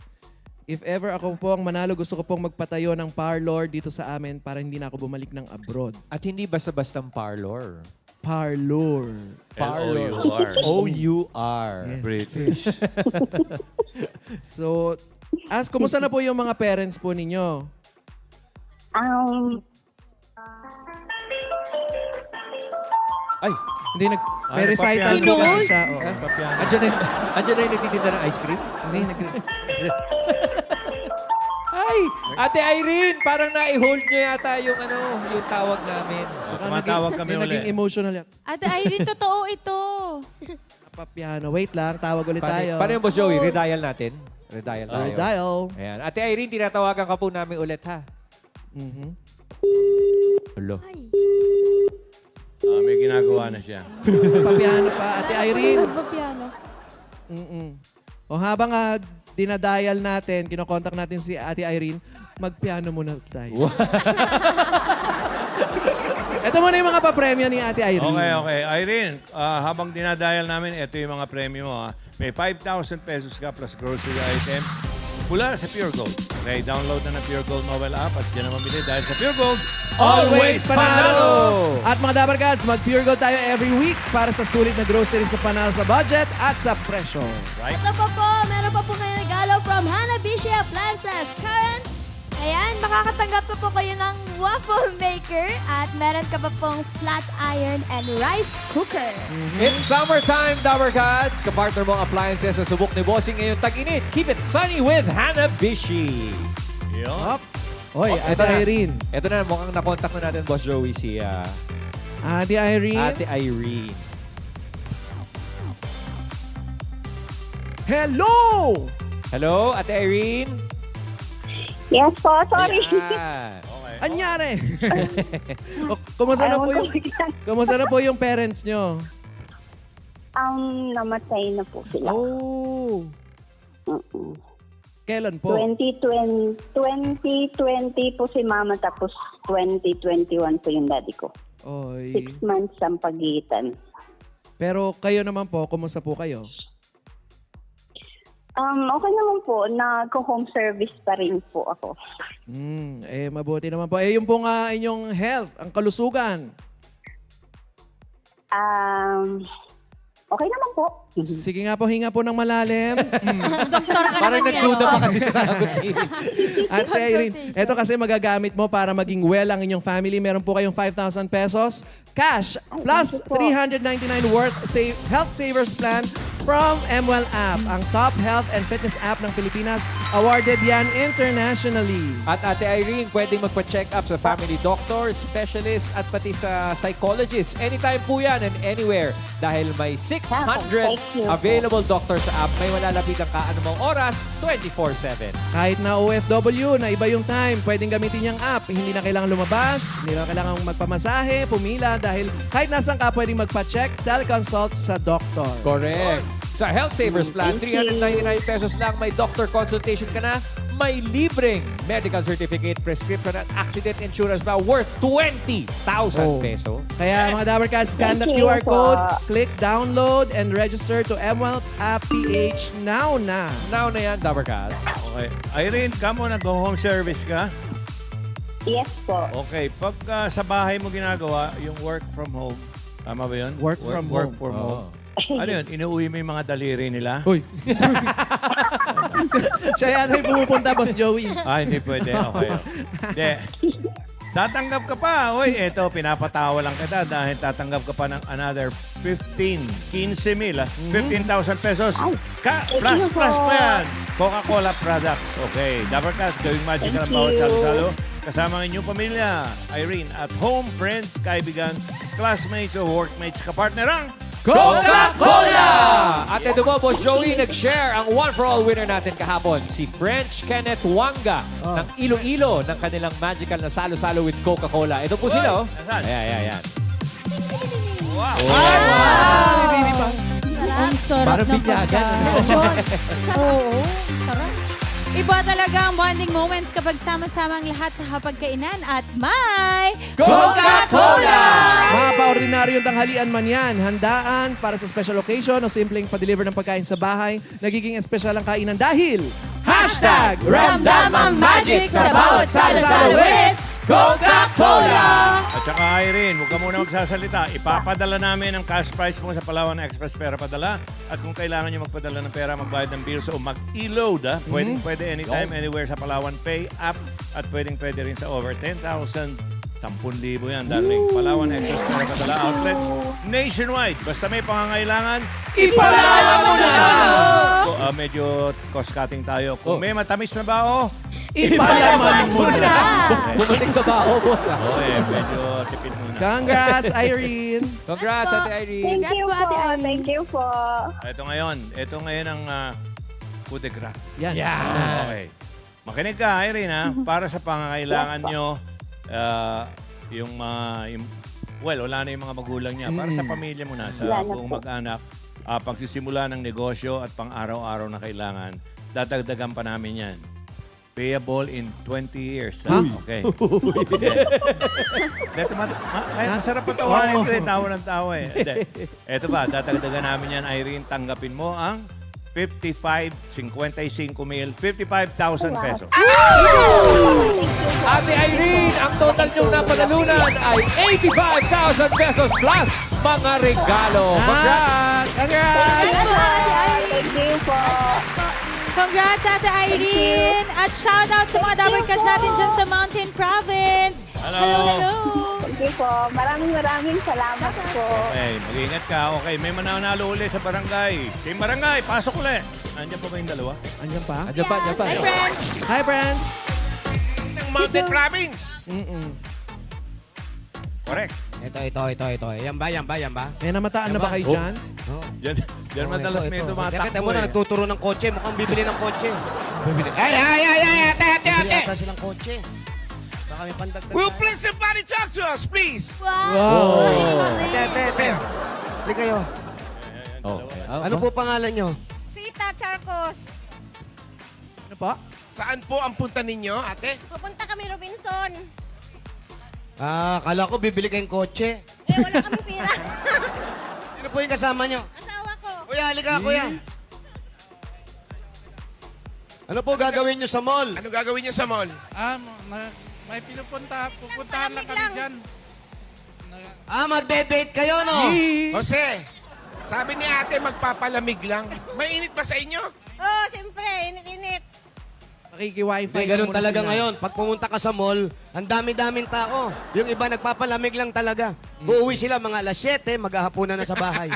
If ever ako po ang manalo, gusto ko pong magpatayo ng parlor dito sa amin para hindi na ako bumalik ng abroad. At hindi basta-bastang parlor. Parlor. L-O-U-R. O-U-R. Yes. British. So, kumusta na po yung mga parents po ninyo? Ay, Hindi may recital po kasi siya. Oo. Andiyan na yung nagtitinda ng ice cream? Hindi, Ay, Ate Irene, parang na-hold nyo yata yung yung tawag namin. Tumatawag kami may ulit. naging emotional yan. Ate Irene, totoo ito. Papiano. Wait lang, tawag ulit tayo. Paano yung Boss Joey? Redial natin. Redial tayo. Redial. Ayan. Ate Irene, tinatawagan ka po namin ulit, ha? Hello. May ginagawa na siya. Papiano pa, Ate Irene. Papiano. O habang dinadial natin, kinokontak natin si Ate Irene, magpiano muna tayo. Ito muna yung mga papremyo ni Ate Irene. Okay. Irene, habang dinadial namin, ito yung mga premyo mo. May 5,000 pesos ka plus grocery item mula sa Pure Gold. Okay, download na ng Pure Gold mobile app at dyan na mamili dahil sa Pure Gold, Always panalo! At mga Dabber Cats, mag-Pure Gold tayo every week para sa sulit na groceries sa panalo sa budget at sa presyo. Right? Ito pa po, meron pa po kayo regalo from Hanabishi Appliances. Karen, ayan, makakatanggap ko po kayo ng waffle maker at meron ka pa pong flat iron and rice cooker. It's summertime, Dabber Cats. Kapartner mo ang appliances sa subok ni Bossing ngayong tag-init. Keep it sunny with Hanabishi. Yup. Hoy, Ate Irene. Ito na, mukhang nakontak na natin, Boss Joey, si Ate Irene. Ate Irene. Hello! Hello, Ate Irene? Yes po, sorry. Ayan. Okay. Anyari! Kumusta na po yung... Kumusta na po yung parents nyo? Namatay na po sila. Oh. Kailan po? 2020 po si mama, tapos 2021 po yung daddy ko. Oy. 6 months ang pagitan. Pero kayo naman po, kumusta po kayo? Okay naman po. Nag-home service pa rin po ako. Mabuti naman po. Yung po nga inyong health, ang kalusugan. Okay naman po. Sige nga po, hinga po ng malalim. Doktor ka Parang naman nagduda yan. pa kasi sa sagot niya. Ate Irene, ito kasi magagamit mo para maging well ang inyong family. Meron po kayong 5,000 pesos cash plus 399 worth health savers plan from MWell app, ang top health and fitness app ng Pilipinas. Awarded yan internationally. At Ate Irene, pwedeng magpa-check up sa family doctor, specialist, at pati sa psychologist. Anytime po yan and anywhere. Dahil may 600 available doctors sa app, may malalapitan ka anumang oras, 24/7. Kahit na OFW, na iba yung time, pwedeng gamitin yung app. Hindi na kailangan lumabas, hindi na kailangan magpamasahe, pumila, dahil kahit nasan ka, pwedeng magpa-check, consult sa doctor. Correct. Sa Health Savers Plan, 399 pesos lang, may doctor consultation ka na, may libreng medical certificate, prescription at accident insurance ba worth 20,000 peso. Kaya mga Dabarkads, scan the Thank you QR code, po. click download, and register to MWell app PH now na. Now na yan, Dabarkad. Okay. Irene, kamo nag-home service ka? Yes po. Okay. Pag sa bahay mo ginagawa, yung work from home, tama ba yun? Work from home. home. Ano yun? Inuuwi mo yung mga daliri nila? Uy. Siya yata yung pumupunta, Boss Joey. Hindi pwede. Okay. Hindi. Tatanggap ka pa. Uy, eto, pinapatawa lang kita dahil tatanggap ka pa ng another 15,000 15,000 pesos. Plus pa yan. Coca-Cola products. Okay. Dabarkas, gawing magical ang bawat salo-salo. Kasama ang inyong pamilya. Irene, at home, friends, kaibigan, classmates o workmates, kapartner ang Coca-Cola! At ito po, Boss Joey, nag-share ang one-for-all winner natin kahapon, si French Kenneth Wanga ng Iloilo ng kanilang magical na salo-salo with Coca-Cola. Ito po sila, oh. Nasaan? Ayan. Wow! Ang sarap Parang ng binyagan. pagkain. Oo, sarap. Iba talaga ang bonding moments kapag sama-sama ang lahat sa hapagkainan at may Coca-Cola! Mga pa-ordinaryong tanghalian man yan, handaan para sa special occasion o simpleng pa-deliver ng pagkain sa bahay, nagiging espesyal ang kainan dahil Ramdam ang magic sa bawat salo-salo with Coca-Cola! At saka Irene, huwag ka muna magsasalita. Ipapadala namin ang cash prize mo sa Palawan Express Pera Padala. At kung kailangan nyo magpadala ng pera, magbayad ng bills o mag-e-load, pwede anytime, anywhere sa Palawan Pay app. At pwede rin sa over 10,000. 10,000 yan, darling. Palawan Express Pera Padala outlets nationwide. Basta may pangangailangan, Ipalawan mo na! Medyo cost-cutting tayo. Kung may matamis na bao, Ipalaman mo na! Bumutik sa bao mo. medyo tipid muna. Congrats, Irene! Congrats, Ate Irene. Thank you po. Thank you po. Ito ngayon ang coup de grace. Yan. Okay. Makinig ka, Irene, ha? Para sa pangangailangan nyo, wala na yung mga magulang niya. Para sa pamilya mo na, sa buong mag-anak, pagsisimula ng negosyo at pang-araw-araw na kailangan, dadagdagan pa namin yan. Payable in 20 years. Okay. Kaya masarap pa tawanan ko tawa ng tawa eh. Ito ba, dadagdagan namin yan, Irene, tanggapin mo ang 55,000 pesos. Ate Irene, ang total niyong napanalunan ay 85,000 pesos plus mga regalo. Congrats! Thank you po. Congrats, Ate Irene! At shoutout sa mga Dabarkads natin dyan sa Mountain Province. Hello! Thank you po. Maraming salamat po. Okay, mag-ingat ka. Okay, may mananalo ulit sa barangay. Team Barangay, pasok ulit. Nandiyan pa ba yung dalawa? Andiyan pa? Andiyan pa. Hi, friends! Hi, friends! Ng Mountain Province. Correct. Ito. Yan ba? May namataan na ba kayo dyan? Diyan madalas may tumatakbo. Kaya mo na nagtuturo ng kotse. Mukhang bibili ng kotse. Bibili Ay! ata silang kotse. Baka kami pandagdag. Will please somebody talk to us, please? Wow! Ate. Hindi kayo. Ano po pangalan nyo? Sita Charcos. Ano pa? Saan po ang punta ninyo, ate? Pupunta kami Robinson. Kala ko bibili kayong kotse. Wala kami pera. Sino po yung kasama nyo? Asawa ko. Kuya, halika, kuya. Ano po gagawin nyo sa mall? Ano gagawin niyo sa mall? May pupuntahan na kami dyan. Magde-date kayo, no? Jose, sabi ni ate magpapalamig lang. Mainit ba sa inyo? Oh, siyempre, init-init. Makiki-wifi. Hindi, ganun muna talaga sila. ngayon. Pag pumunta ka sa mall, ang dami-daming tao. Yung iba nagpapalamig lang talaga. Uuwi sila mga alas 7, maghahapunan na sa bahay.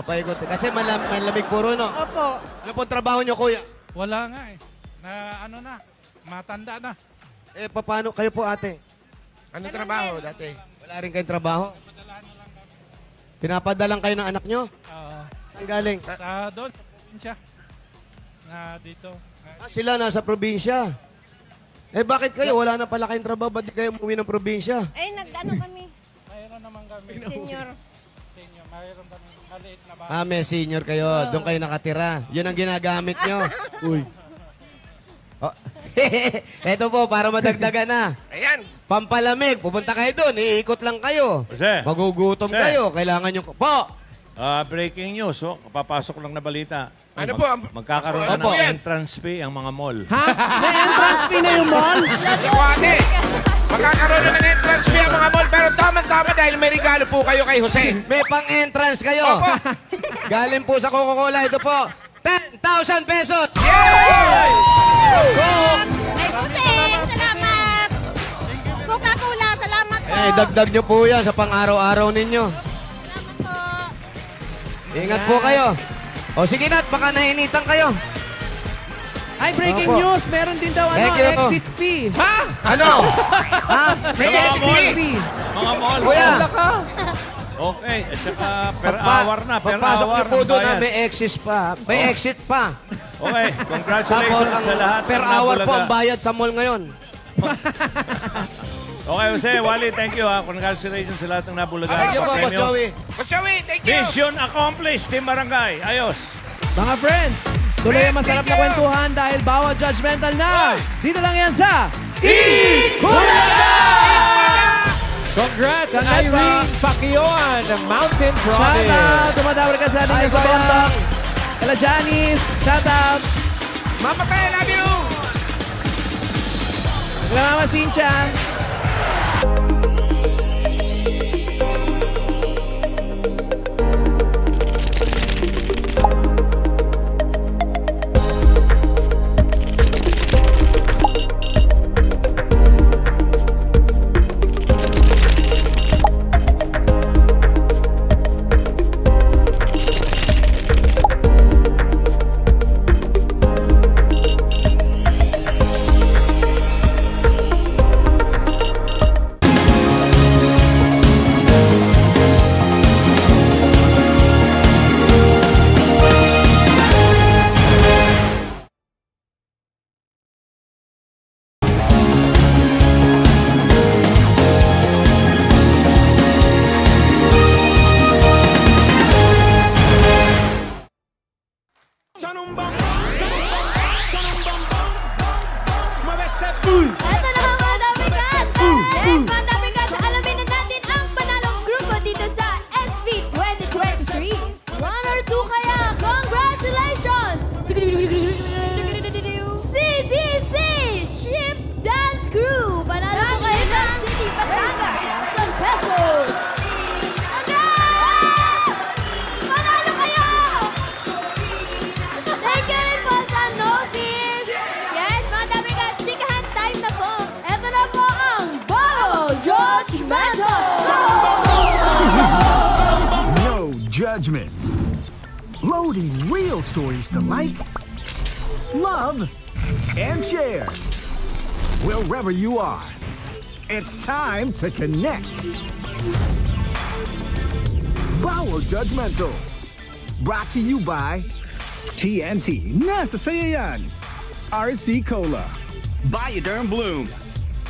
Paikot. Kasi malamig puro, no? Opo. Ano po trabaho nyo, kuya? Wala nga eh. Matanda na. Paano kayo po, ate? Ano trabaho dati? Wala rin kayong trabaho? Pinapadalang kayo ng anak nyo? Saan galing? Doon, sa probinsya. Dito. Sila nasa probinsya. Bakit kayo? Wala na pala kayong trabaho. Ba't di kayo umuwi ng probinsya? Nag-ano kami? Mayroon naman kami. Senior. Mayroon kami maliit na bahay. May senior kayo. Doon kayo nakatira. Yun ang ginagamit nyo. Uy. Eto po, para madagdagan na. Ayan. Pampalamig. Pupunta kayo doon. Iikot lang kayo. Jose. Magugutom Jose. kayo. Kailangan nyo... Po! Breaking news. Papasok lang na balita. Ano po? Magkakaroon na Opo. ng entrance fee ang mga mall. Ha? May entrance fee na yung mall? Ako, ate. Magkakaroon na ng entrance fee ang mga mall. Pero tama-tama dahil may regalo po kayo kay Jose. May pang-entrance kayo. Opo. Galing po sa Coca-Cola. Ito po. 10,000 pesos! Yay! Ay, Kusing, salamat. Coca-Cola, salamat po. Dagdag nyo po yan sa pang-araw-araw ninyo. Salamat po. Ingat po kayo. Sige Nat, baka nainitan kayo. Ay, breaking Opo. news. Meron din daw Thank you. exit fee. Ha? Ano? May Mga exit mall. fee. Mga mall. Kuya, Okay. At saka per hour na. Per pagpasok hour nyo po ng doon bayad. may exit pa. May exit pa. Okay. Congratulations sa lahat. Per ng hour po nabulaga. ang bayad sa mall ngayon. Okay, Jose, Wally, thank you. Congratulations sa lahat ng nabulaga. Thank you po, Boss Joey. Boss Joey, thank you. Mission accomplished, Team Barangay. Ayos. Mga friends, tuloy ang masarap na kwentuhan dahil bawat judgmental na. Dito lang yan sa Eat Bulaga! Congrats, Congrats, Irene Pacquion, Mountain Province. Shout out! Tumatawag ka sa atin Hi, sa Kuya. Bontong. Kala Janice, shout out! Mama Kaya, love you. Kala Mama Cynthia. Eto na mga Damigas! Yes, mga Damigas, alamin na natin ang panalong grupo dito sa SB 2023. 1 or 2 kaya, congratulations! CDC Chips Dance Crew! Panalo po kayo ng City Batangas, 1,000 pesos! Panalo kayo! Thank you rin po sa No Tears. Yes, mga Damigas, chikahan time na po. Eto na po ang Bawal Judgmental! No judgments. Loading real stories to like, love, and share. Wherever you are, it's time to connect. Bawal Judgmental. Brought to you by TNT. Nasa saya yan. RC Cola. Bioderm Bloom.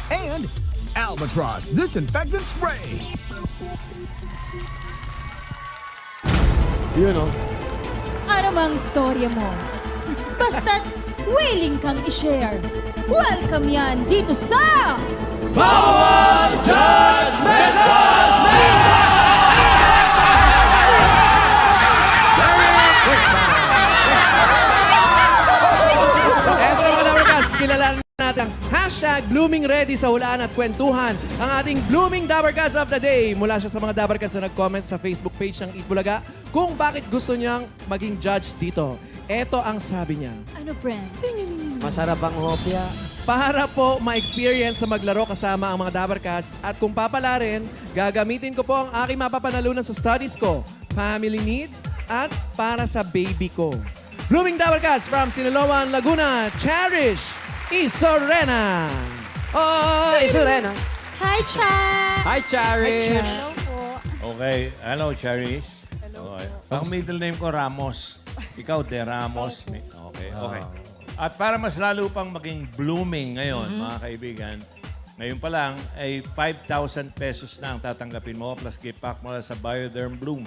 And Albatross Disinfectant Spray. Yun, oh. Ano mang storya mo? Basta't willing kang i-share. Welcome yan dito sa... Bawal Eto na mga Dabarkads, kilalanin natin ang hashtag Blooming Ready sa hulaan at kwentuhan. Ang ating Blooming Dabarkads of the Day. Mula siya sa mga Dabarkads na nag-comment sa Facebook page ng Eat Bulaga kung bakit gusto niyang maging judge dito. Eto ang sabi niya. Ano, friend? Masarap ang hopya. Para po ma-experience sa maglaro kasama ang mga Dabarkads at kung papala rin, gagamitin ko po ang aking mapapanalunan sa studies ko, family needs, at para sa baby ko. Blooming Dabarkads from Sinaloan, Laguna, Cherish Isorena. Oh, Isorena. Hi, Cha! Hi, Cherish! Hello po. Okay. Hello, Charis. Hello. Okay. Ang middle name ko, Ramos. Ikaw, De Ramos. Okay. At para mas lalo pang maging blooming ngayon, mga kaibigan, ngayon pa lang ay 5,000 pesos na ang tatanggapin mo plus gift pack mula sa Bioderm Bloom.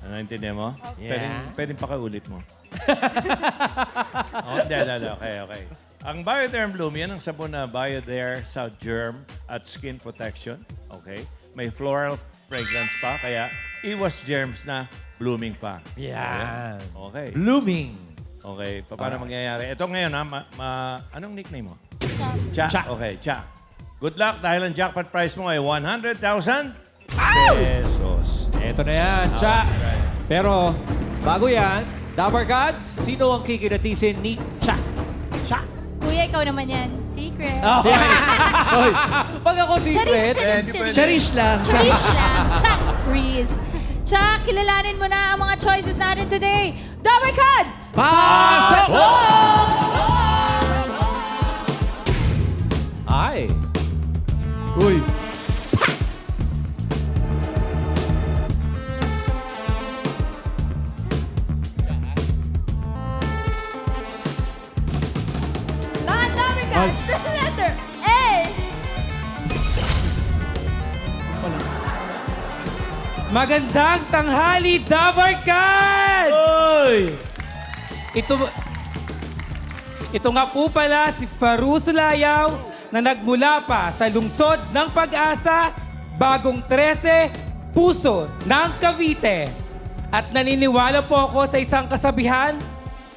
Ano, naintindihan mo? Yeah. Pwedeng pakaulit mo. Okay. Ang Bioderm Bloom, yan ang sabon na Bioderm sa germ at skin protection. Okay? May floral fragrance pa, kaya iwas germs na blooming pa. Yan. Okay. Blooming. Okay, paano mangyayari? Ito ngayon, ha? Anong nickname mo? Cha. Okay, Cha. Good luck dahil ang jackpot prize mo ay 100,000 pesos. Eto na yan, Cha. Pero, bago yan, Dabarkads, sino ang kikiratisin ni Cha? Cha. Kuya, ikaw naman yan. Secret. Hoy, Pag ako secret, Cherish lang. Cherish lang. Cha, Reese. Cha, kilalanin mo na ang mga choices natin today. Dabarkads! Pasok! Ay. Uy. Mga Dabarkads, the letter A. Magandang tanghali, Dabarkads! Oy! Ito nga po pala si Faru Sulayaw na nagmula pa sa lungsod ng Pag-asa, Bagong 13, Puso ng Cavite. At naniniwala po ako sa isang kasabihan,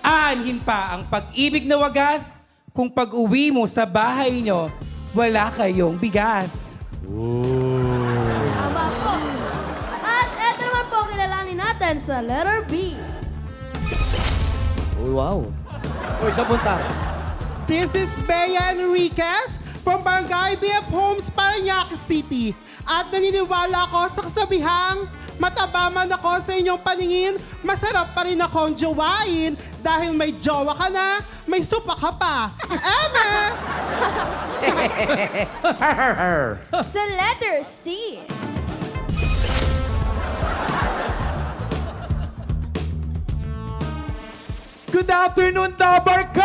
aanhin pa ang pag-ibig na wagas kung pag-uwi mo sa bahay nyo, wala kayong bigas. Tama po. At eto naman po kilalanin natin sa letter B. Uy, wow. Uy, sa punta. This is Bea Enriquez from Barangay BF Homes, Parañaque City. At naniniwala ako sa kasabihang, mataba man ako sa inyong paningin, masarap pa rin akong jowain dahil may jowa ka na, may supa ka pa. Eme! Sa letter C. Good afternoon, Dabarkads!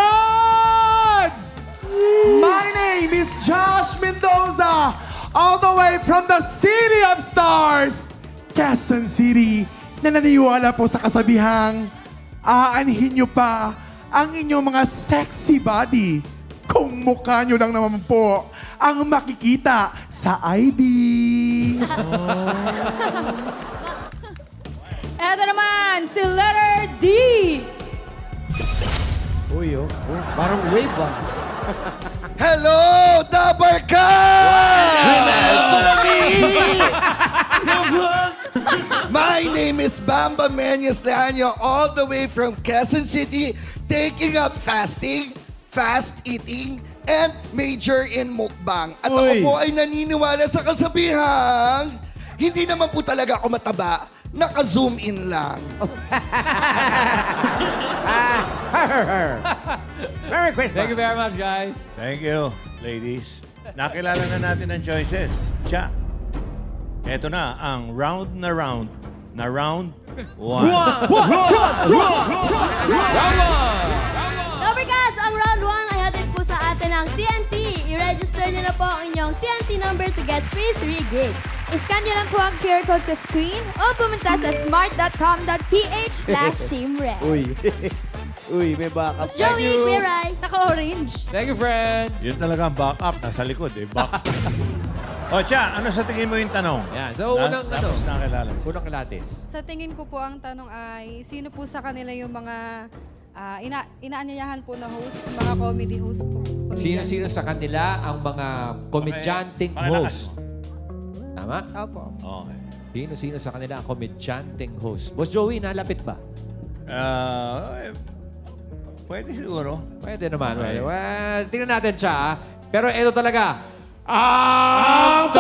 My name is Josh Mendoza, all the way from the City of Stars, Quezon City, na naniniwala po sa kasabihang, aanhin nyo pa ang inyong mga sexy body kung mukha nyo lang naman po ang makikita sa ID. Eto naman, si letter D. Uy, oh. Parang wave ah. Hello, Dabarkads! My name is Bamba Menyes Leaño, all the way from Quezon City, taking up fasting, fast eating, and major in mukbang. At ako po ay naniniwala sa kasabihang, hindi naman po talaga ako mataba, naka-zoom in lang. Merry Christmas. Thank you very much, guys. Thank you, ladies. Nakilala na natin ang choices. Cha. Ito na ang round na round 1. Dabarkads, ang round 1 ay hatid po sa ating natin ang TNT. I-register nyo na po ang inyong TNT number to get free 3 gig. Iscan nyo lang po ang QR code sa screen o pumunta sa smart.com.ph/simre. Uy, may backup. Boss Joey, Kuya Rai. Naka-orange. Thank you, friends. Yun talaga ang backup. Nasa likod eh. Backup. O, Cha, ano sa tingin mo yung tanong? Yan. So, unang Tapos nakilala. Unang kilatis. Sa tingin ko po ang tanong ay, sino po sa kanila yung mga inaanyayahan po na host, mga comedy host po? Sino-sino sa kanila ang mga komedyanteng Pakalakas host? Tama? Opo. Okay. Sino-sino sa kanila ang komedyanteng host? Boss Joey, nalapit ba? Pwede siguro. Pwede naman. Okay. Well, tingnan natin siya. Pero ito talaga. Ang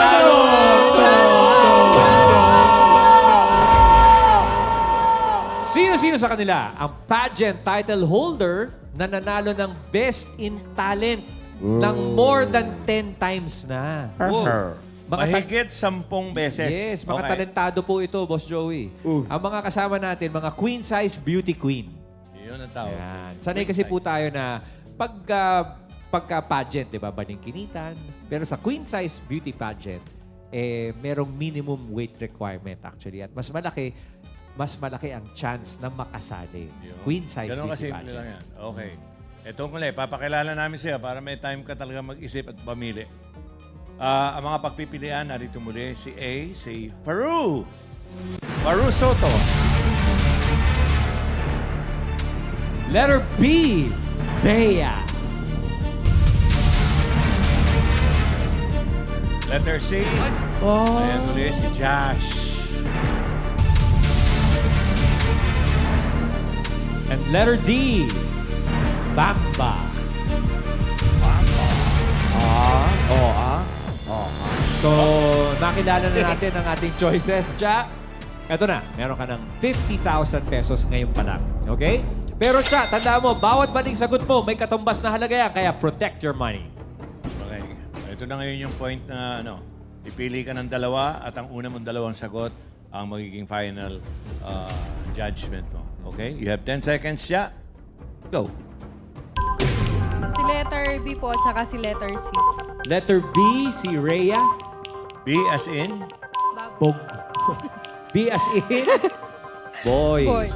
Sino-sino sa kanila ang pageant title holder na nanalo ng Best in Talent ng more than 10 times na? Wow. Mga Mahigit 10 beses. Yes, mga Okay. talentado po ito, Boss Joey. Ang mga kasama natin, mga queen size beauty queen. Yun ang tawag. Yan. Sanay kasi po tayo na pagka-pageant, di ba, balingkinitan. Pero sa queen size beauty pageant, merong minimum weight requirement actually. At mas malaki ang chance na makasali. Queen size Ganun beauty kasimple pageant. lang yan. Okay. Ito muli, papakilala namin siya para may time ka talaga mag-isip at pamili. Ang mga pagpipilian, narito muli si A, si Faru. Faru Soto. Letter B, Bea. Letter C, ayan muli si Josh. And letter D, Bamba. So, nakilala na natin ang ating choices. Cha, eto na, meron ka ng 50,000 pesos ngayon pa lang. Okay? Pero Cha, tandaan mo, bawat maling sagot mo, may katumbas na halaga yan. Kaya protect your money. Okay. Ito na ngayon yung point na pipili ka ng dalawa at ang una mong dalawang sagot ang magiging final judgment mo. Okay? You have 10 seconds, Cha. Go. Si letter B po, tsaka si letter C. Letter B, si Rhea. B as in? Bog. B as in? Boy. Boy.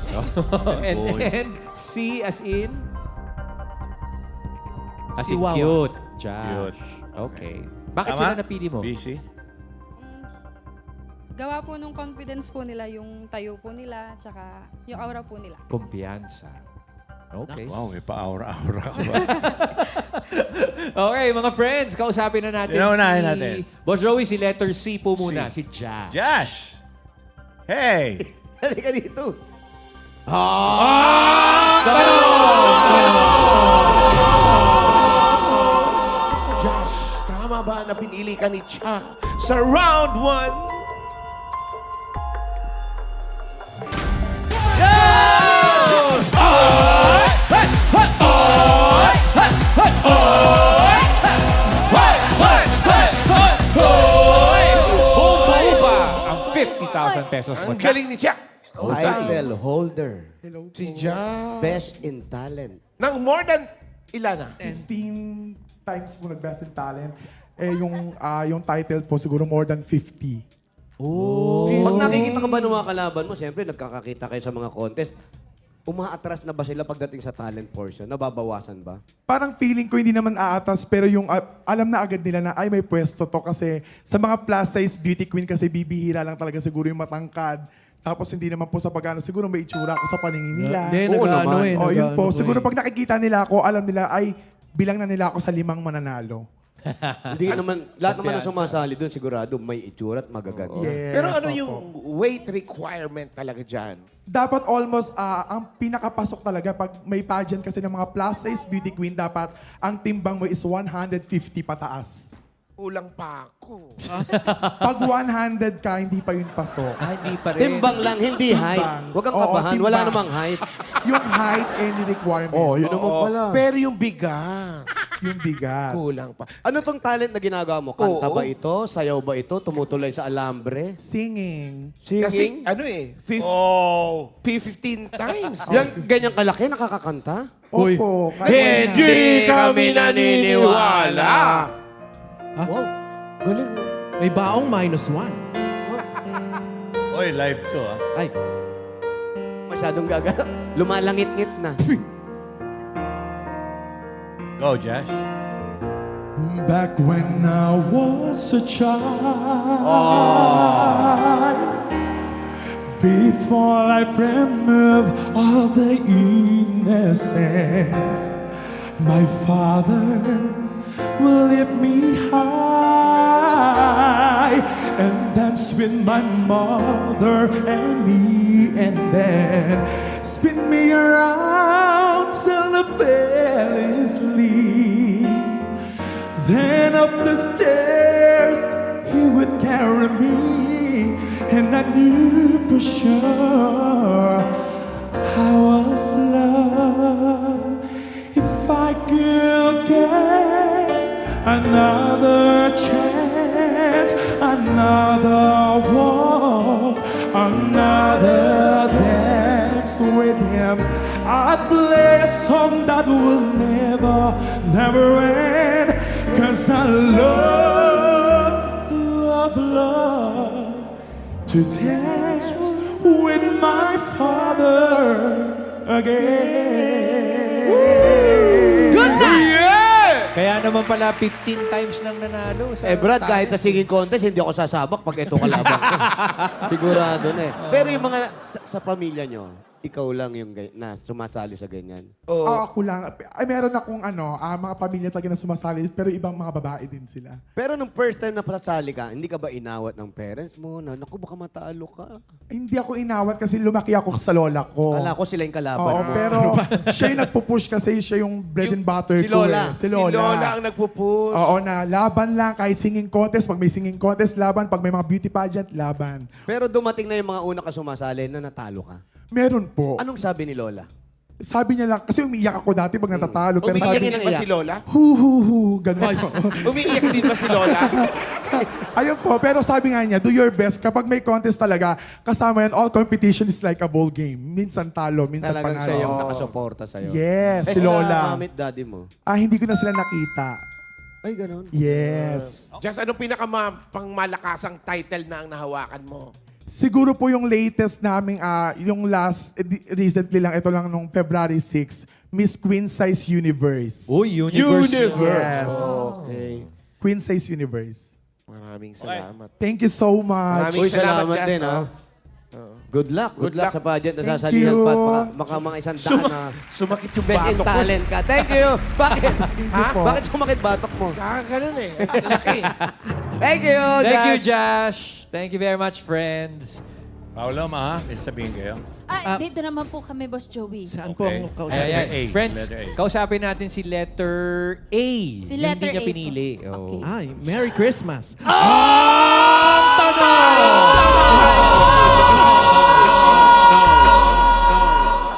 And C as in? As Si in Wawa. cute. Josh. Cute. Okay. Bakit Tama? sila napili mo? BC? Gawa po nung confidence po nila, yung tayo po nila, tsaka yung aura po nila. Kumpiyansa. Okay. Wow, may pa-aura-aura ka ba? Okay, mga friends, kausapin na natin Pinaunahin natin. Boss Joey, si letter C po muna. Si Josh. Josh! Hey! Halika dito. Josh, tama ba na pinili ka ni Cha sa round 1? Buo ba ang 50,000 pesos mo? Ang galing ni Cha. Title holder. Si Cha. Best in talent. Nang more than ilan na? 15 times po nag-best in talent. Yung title po siguro more than 50. Pag nakikita ka ba ng mga kalaban mo, siyempre nagkakakita kayo sa mga contest, umaatras na ba sila pagdating sa talent portion? Nababawasan ba? Parang feeling ko hindi naman aatas pero yung alam na agad nila na ay may pwesto to kasi sa mga plus size beauty queen kasi bibihira lang talaga siguro yung matangkad. Tapos hindi naman po sa pagano siguro may itsura ko sa paningin nila. Hindi, nag-ano eh. O yun po, nag-ano siguro eh. pag nakikita nila ako, alam nila ay bilang na nila ako sa 5 mananalo. Hindi naman, lahat naman na sumasali doon, sigurado may itsura at magaganda. Yes, Pero ano opo. yung weight requirement talaga dyan? Dapat almost, ang pinakapasok talaga pag may pageant kasi ng mga plus size beauty queen, dapat ang timbang mo is 150 pataas. Kulang pa ako. Pag 100 ka, hindi pa yun pasok. Hindi pa rin. Timbang lang, hindi height. Huwag kang Oo, kabahan, timbang. wala namang height. Yung height, any requirement. Oh, yun naman Oo, pala. Pero yung bigat. yung bigat. Kulang pa. Ano tong talent na ginagawa mo? Kanta Oo. ba ito? Sayaw ba ito? Tumutuloy sa alambre? Singing. Kasi, 15 times. Yan, ganyang kalaki, nakakakanta? Opo. Hindi kami naniniwala. Wow. Galing. May baong -1. Oy, live to ah. Ay. Masyadong gaga. Lumalangit-ngit na. Go, Josh. Back when I was a child, before I remove all the innocence, my father will lift me high and dance with my mother and me, and then spin me around till the belly sleep. Then up the stairs he would carry me, and I knew for sure I was loved. If I could get another chance, another walk, another dance with him, I'd play a song that will never, never end. 'Cause I love, love, love to dance with my father again. Good night! Kaya naman pala 15 times lang nanalo. Sa Brad, talent. kahit sa singing contest, hindi ako sasabak pag ito kalaban ko. Sigurado na eh. Pero yung mga, sa pamilya nyo, ikaw lang yung na sumasali sa ganyan. Ako lang. Ay, meron akong mga pamilya talaga na sumasali, pero ibang mga babae din sila. Pero nung first time na pasasali ka, hindi ka ba inawat ng parents mo na, naku, baka matalo ka? Hindi ako inawat kasi lumaki ako sa lola ko. Kala ko sila yung kalaban Oo, mo. pero siya yung nagpupush kasi siya yung bread and butter si ko. Lola. Si Si Lola. Lola ang nagpupush. Oo na, laban lang. Kahit singing contest, pag may singing contest, laban. Pag may mga beauty pageant, laban. Pero dumating na yung mga una ka sumasali na natalo ka. Meron po. Anong sabi ni Lola? Sabi niya lang, kasi umiiyak ako dati pag natatalo. Pero Umiiyak sabi din ba si Lola? ganun po. Umiiyak din ba si Lola? Ayun po, pero sabi nga niya, do your best. Kapag may contest talaga, kasama yan, all competition is like a ball game. Minsan talo, minsan Talagang panalo. siya yung nakasuporta sa'yo. Yes, si sila Lola. Mamit daddy mo. Hindi ko na sila nakita. Ay, ganun. Yes. Just anong pangmalakasang title na ang nahawakan mo? Siguro po yung latest naming, yung recently lang, ito lang nung February 6, Miss Queen Size Universe. Uy, Universe. Yes. Okay. Queen Size Universe. Maraming salamat. Thank you so much. Maraming Uy, salamat, salamat Jess, din, ha? Good luck. Good luck sa pageant na Thank sasalihan you. pa at baka mga isang daan na Sumakit yung best in batok ko. talent ka. Thank you. Bakit? you po. Bakit sumakit batok mo? Ganun eh. Laki. Thank you, Thank you, Josh. Josh. Thank you very much, friends. Paolo, ma, may sabihin kayo. Dito naman po kami, Boss Joey. Saan po ang kausapin? Ayan, A. Friends, Letter A. kausapin natin si letter A. Si Yung letter hindi niya A po. pinili. Oh. Ay, Merry Christmas.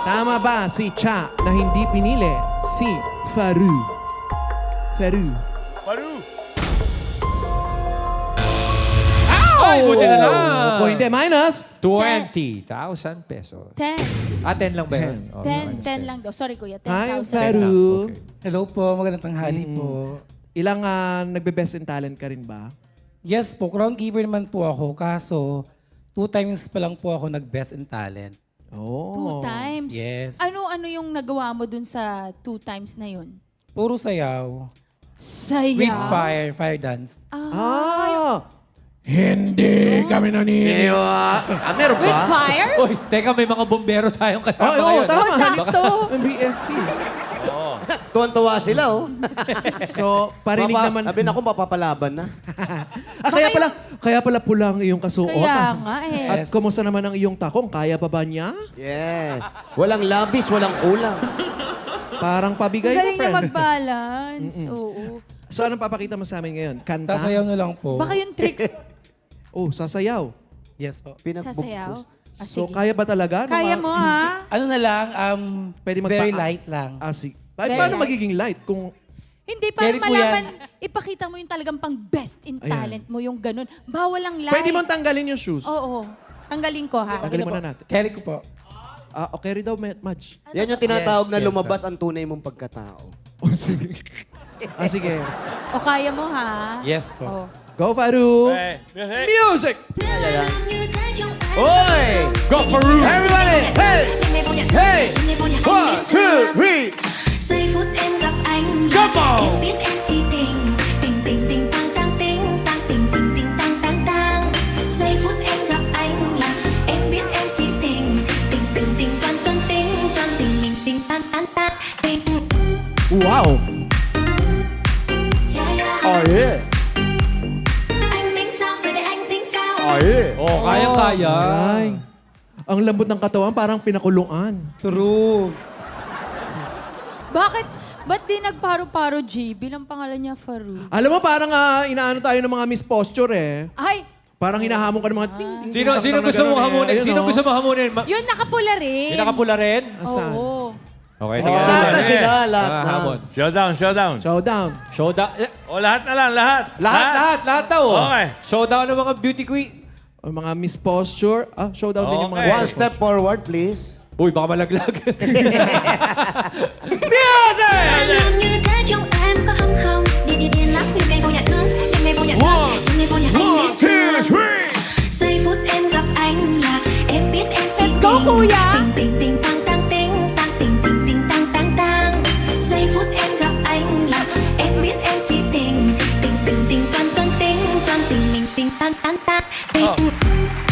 Tama ba si Cha na hindi pinili si Faru? Faru. Ay, buti na lang. Kung hindi, minus. 20,000 pesos. 10. 10 lang ba yun? Oh, 10 lang daw. Sorry, kuya. 10,000. Hi, Faru. Hello po, magandang tanghali po. Ilang nagbe-best in talent ka rin ba? Yes po, crown giver naman po ako. Kaso, 2 times pa lang po ako nag-best in talent. Oh. 2 times? Yes. Ano yung nagawa mo dun sa 2 times na yun? Puro sayaw. Sayaw? With fire dance. Hindi kami Iniwa. Meron With ba? fire? Uy, teka, may mga bombero tayong kasama Oo, ngayon. tama. Sakto. Ang BFP. Tuwan-tuwa sila, oh. So, parinig naman. Sabi na ako, mapapalaban na. Kaya pala pula ang iyong kasuot. Kaya nga eh. At kumusta naman ang iyong takong? Kaya pa ba niya? Yes. Walang labis, walang kulang. Parang pabigay Galing mo, niya friend. mag-balance. Oo. So, anong papakita mo sa amin ngayon? Kanta? Sasayaw na lang po. Baka yung tricks. Oh, sasayaw. Yes po. Sasayaw? So, kaya ba talaga? Kaya mo ha? Ano na lang, Pwede very light lang. Sige. Very Paano light. magiging light kung Hindi, para Carry po malaman, ipakita mo yung talagang pang best in Ayan. talent mo, yung ganun. Bawal ang lie. Pwede mong tanggalin yung shoes. Oo. Tanggalin ko, ha? Tanggalin mo na natin. Carry ko po. Okay daw, Madge. Yan yung tinatawag na Yes, lumabas ang tunay mong pagkatao. Sige. O kaya mo, ha? Yes po. Oh. Go, Faru! Music! Oy! Go, Faru! Everybody! Hey! Hey! 1, 2, 3! Giây phút em gặp anh Come on! em biết em si tình tình tình tình tang tang ting tang tình tình tình tang tang tang. Giây phút em gặp anh là em biết em si tình tình tình tình toan toan ting toan tình mình tình tan tan tan tình. Wow! Yeah, yeah. Oh, yeah! Anh tính sao rồi để anh tính sao? Oh, yeah! Oh, kayang-kaya. Ay. Ang lambot ng katawan, parang pinakuluan. True. Bakit? Ba't di nagparo-paro, G? Bilang pangalan niya, Faru. Alam mo, parang inaano tayo ng mga Miss Posture eh. Ay! Parang hinahamon ka ng mga ting ting Sino, ting, sino tang, gusto tang, mo na ganun hamunin? eh. Sino Ayun, gusto oh. mo hamunin? Yun, nakapula rin. Yung nakapula rin? Asan? Oo. Okay, Oh, lahat na sila, lahat Ah, na. hamon. Showdown, showdown. Showdown. Showdown. O, lahat na lang, lahat. Lahat daw. Okay. Showdown ng mga beauty queen. Ang mga Miss Posture. Showdown din yung mga Okay. One step forward, please. Uy, baka malaglag. Làm như thế trong em có hâm không? Đi đi điên lắm như cây vô nhà thương, em ngay vô nhà thương, em ngay vô nhà anh biết thương. Giây phút em gặp anh là em biết em si Let's go, Kuya! tình tình tình tang tang ting tang tình tình tình tang tang tang. Giây phút em gặp anh là em biết em si tình tình tình tình toan toan ting toan tình mình tình tan tan tan tình.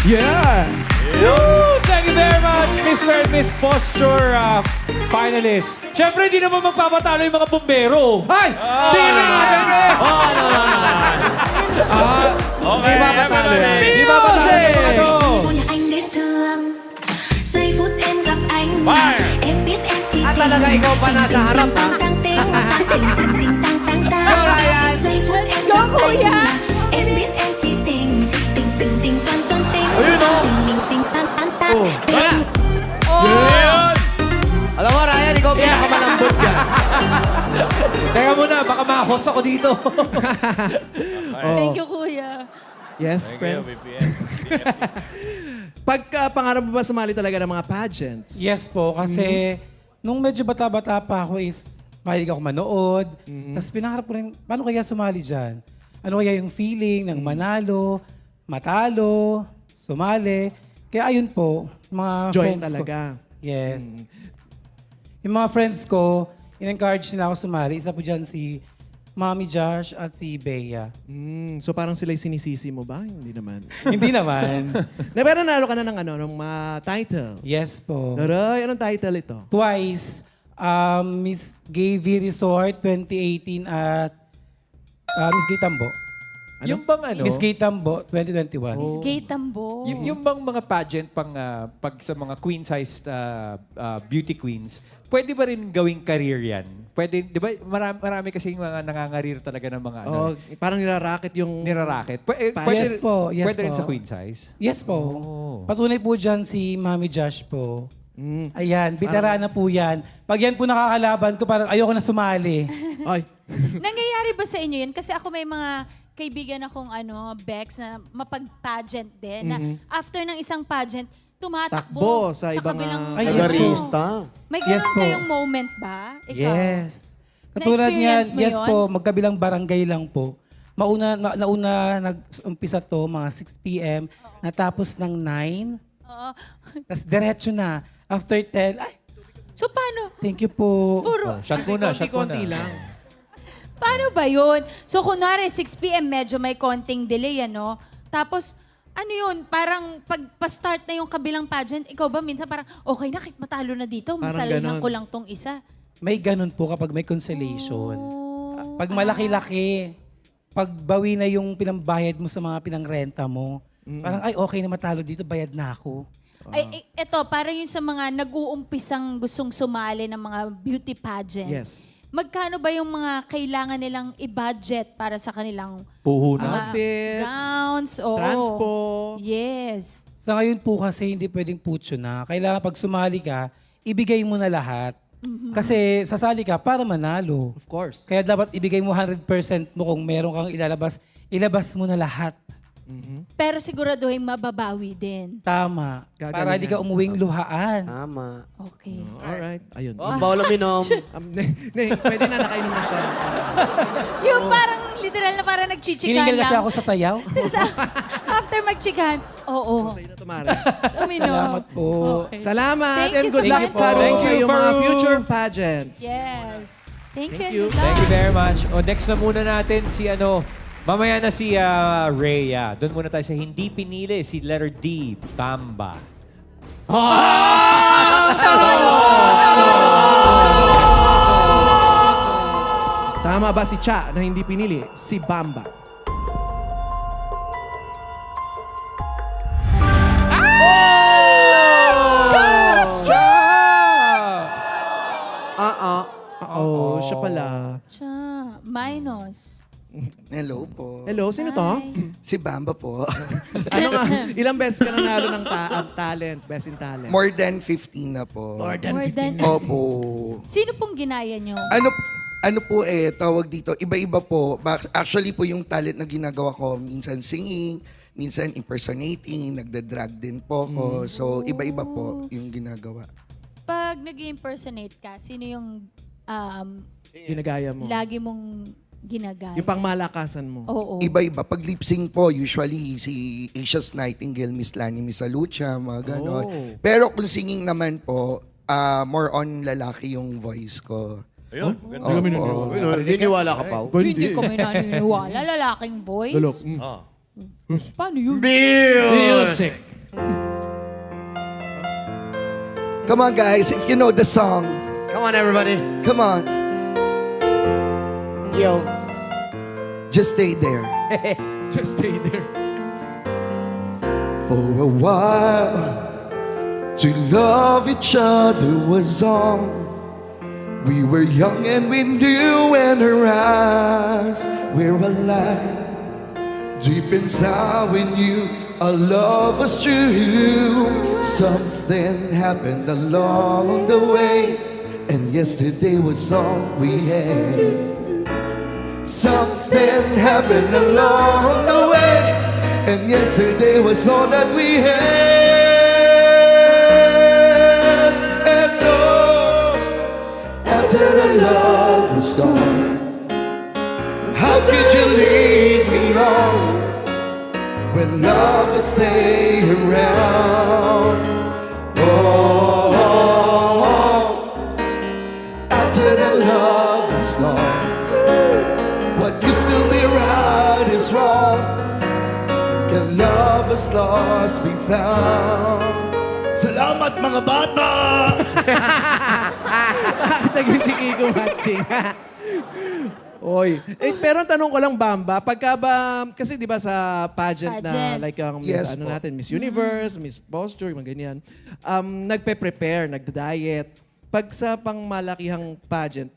Yeah! Woo! Thank you very much, Mr. and Miss Posture finalists. Siyempre, di naman magpapatalo yung mga bombero. Ay! Di na natin eh! Okay, Di ba matalo yan? Di ba patalo yung mga to? Vô nhà anh đến thương. Giây phút em gặp anh Fire! em biết em si Ah, tình. talaga ikaw pa nasa harap, ha? Tang tang ting tang tình tình tình tang tang tang. Giây phút em gặp anh em biết em si tình tình tình tình toan toan ting tình mình tình tan tan tan tình. Alam mo, Ryan, ikaw pinakamalambot dyan. Teka muna, baka ma-host ako dito. Thank you, Kuya. Yes, friend. BPF. Pagka pangarap mo ba sumali talaga ng mga pageants? Yes po, kasi nung medyo bata-bata pa ako is mahilig ako manood. Tapos pinangarap ko rin, paano kaya sumali dyan? Ano kaya yung feeling ng manalo, matalo, sumali? Kaya ayun po, mga Joy friends talaga. ko. Yes. Yung mga friends ko, in-encourage nila ako sumali. Isa po dyan si Mami Josh at si Bea. So parang sila'y sinisisi mo ba? Hindi naman. Hindi naman. Pero nanalo ka na ng ng title. Yes po. Naroy, anong title ito? Twice, Miss Gay V Resort 2018 at Miss Gay Tambo. Yung bang ano? Miss Gay Tambo 2021. Miss Gay Tambo. Yung bang mga pageant pag sa mga queen-sized beauty queens, pwede ba rin gawing career yan? Pwede, di ba? Marami kasing mga nangangarir talaga ng mga ano. Parang niraraket yung... Niraraket. Yes po, yes Pwede rin po. sa queen size? Yes po. Patunay po dyan si Mami Josh po. Ayan, na po yan. Pag yan po nakakalaban ko, parang ayoko na sumali. Ay. Nangyayari ba sa inyo yun? Kasi ako may mga kaibigan akong Bex na mapag-pageant din. Na after ng isang pageant, tumatakbo Takbo sa ibang, kabilang Ay, yes Barista. May Yes ganun po. kayong moment ba? Ikaw? Yes. Katulad niyan, Na-experience mo yes yun? po, magkabilang barangay lang po. Nauna nag-umpisa to, mga 6 p.m. Natapos ng 9. Oo. Tapos diretso na. After 10, ay, So paano? thank you po. Puro, Shot ko na, shot ko na. Konti-konti lang. paano ba yun? So kunwari 6 p.m. medyo may konting delay, ano? Tapos, ano yun? Parang pag-start na yung kabilang pageant, ikaw ba minsan parang, okay na, kahit matalo na dito, Parang masalihan ganon. ko lang tong isa. May ganun po kapag may consolation. Pag malaki-laki, pag bawi na yung pinambayad mo sa mga pinangrenta mo, parang, ay, okay na matalo dito, bayad na ako. Ay, eto, parang yung sa mga nag-uumpisang gustong sumali ng mga beauty pageant. Yes. Magkano ba yung mga kailangan nilang i-budget para sa kanilang Puhunan. Outfits, gowns? Oo. transpo. Yes. Sa ngayon po kasi hindi pwedeng putyo na. Kailangan pag sumali ka, ibigay mo na lahat. Kasi sasali ka para manalo. Of course. Kaya dapat ibigay mo 100% mo kung meron kang ilalabas. Ilabas mo na lahat. Pero siguraduhin mababawi din. Tama. Para hindi ka umuwing luhaan. Tama. Okay. Alright. Ayun. Oh, bawal uminom. Pwede na nakainom na siya. Yung parang literal na parang nagchichikan Hiningal kasi lang. ako sa sayaw. After magchikan, oo. Sa'yo na tumari. Uminom. Salamat po. Okay. Salamat Thank and you good so luck, much. Faru, Thank sa you, iyong mga Faru. future pageants. Yes. Thank Thank you. you. Thank you very much. O, next na muna natin si mamaya na si Rhea. Doon muna tayo sa hindi pinili, si letter D, Bamba. Tama ba si Cha na hindi pinili? Si Bamba. Oo, siya pala. Siya. Minus. Hello po. Hello, sino to? Si Bamba po. Ano nga? Ilang beses ka nanalo ng talent, best in talent? More than 15 na po. More than More 15. than- Opo. Sino pong ginaya nyo? Ano po tawag dito, iba-iba po. Actually po yung talent na ginagawa ko, minsan singing, minsan impersonating, nagda-drag din po ako. So, iba-iba po yung ginagawa. Pag nag-impersonate ka, sino yung Ginagaya mo. lagi mong ginagaya? Yung pangmalakasan mo. Oo. Iba-iba. Pag lip-sync po, usually si Asia's Nightingale, Miss Lani Misalucha, mga ganon. Oh. Pero kung singing naman po, more on lalaki yung voice ko. Ayun. Opo. Niniwala ka pa? Hindi kami naniniwala. Lalaking voice? Dulok. Paano yun? Music. Come on, guys. If you know the song, Come on, everybody. come on. Yo. Just stay there. Just stay there. For a while, to love each other was all. We were young and we knew in our eyes we're alive. Deep inside we knew our love was true. Something happened along the way, and yesterday was all we had. Something happened along the way, and yesterday was all that we had. And oh, after the love was gone, how could you lead me on when love will stay around? Oh, after the love is gone, what used to be right is wrong. Can love is lost be found? Salamat mga bata! Naging si Kiko matching. Oy. Pero ang tanong ko lang, Bamba, pagka ba, kasi di ba sa pageant na, like ang Yes Miss, po. Miss Universe, Miss Posture, mga ganyan, nagpe-prepare, nagda-diet. Pag sa pangmalakihang pageant,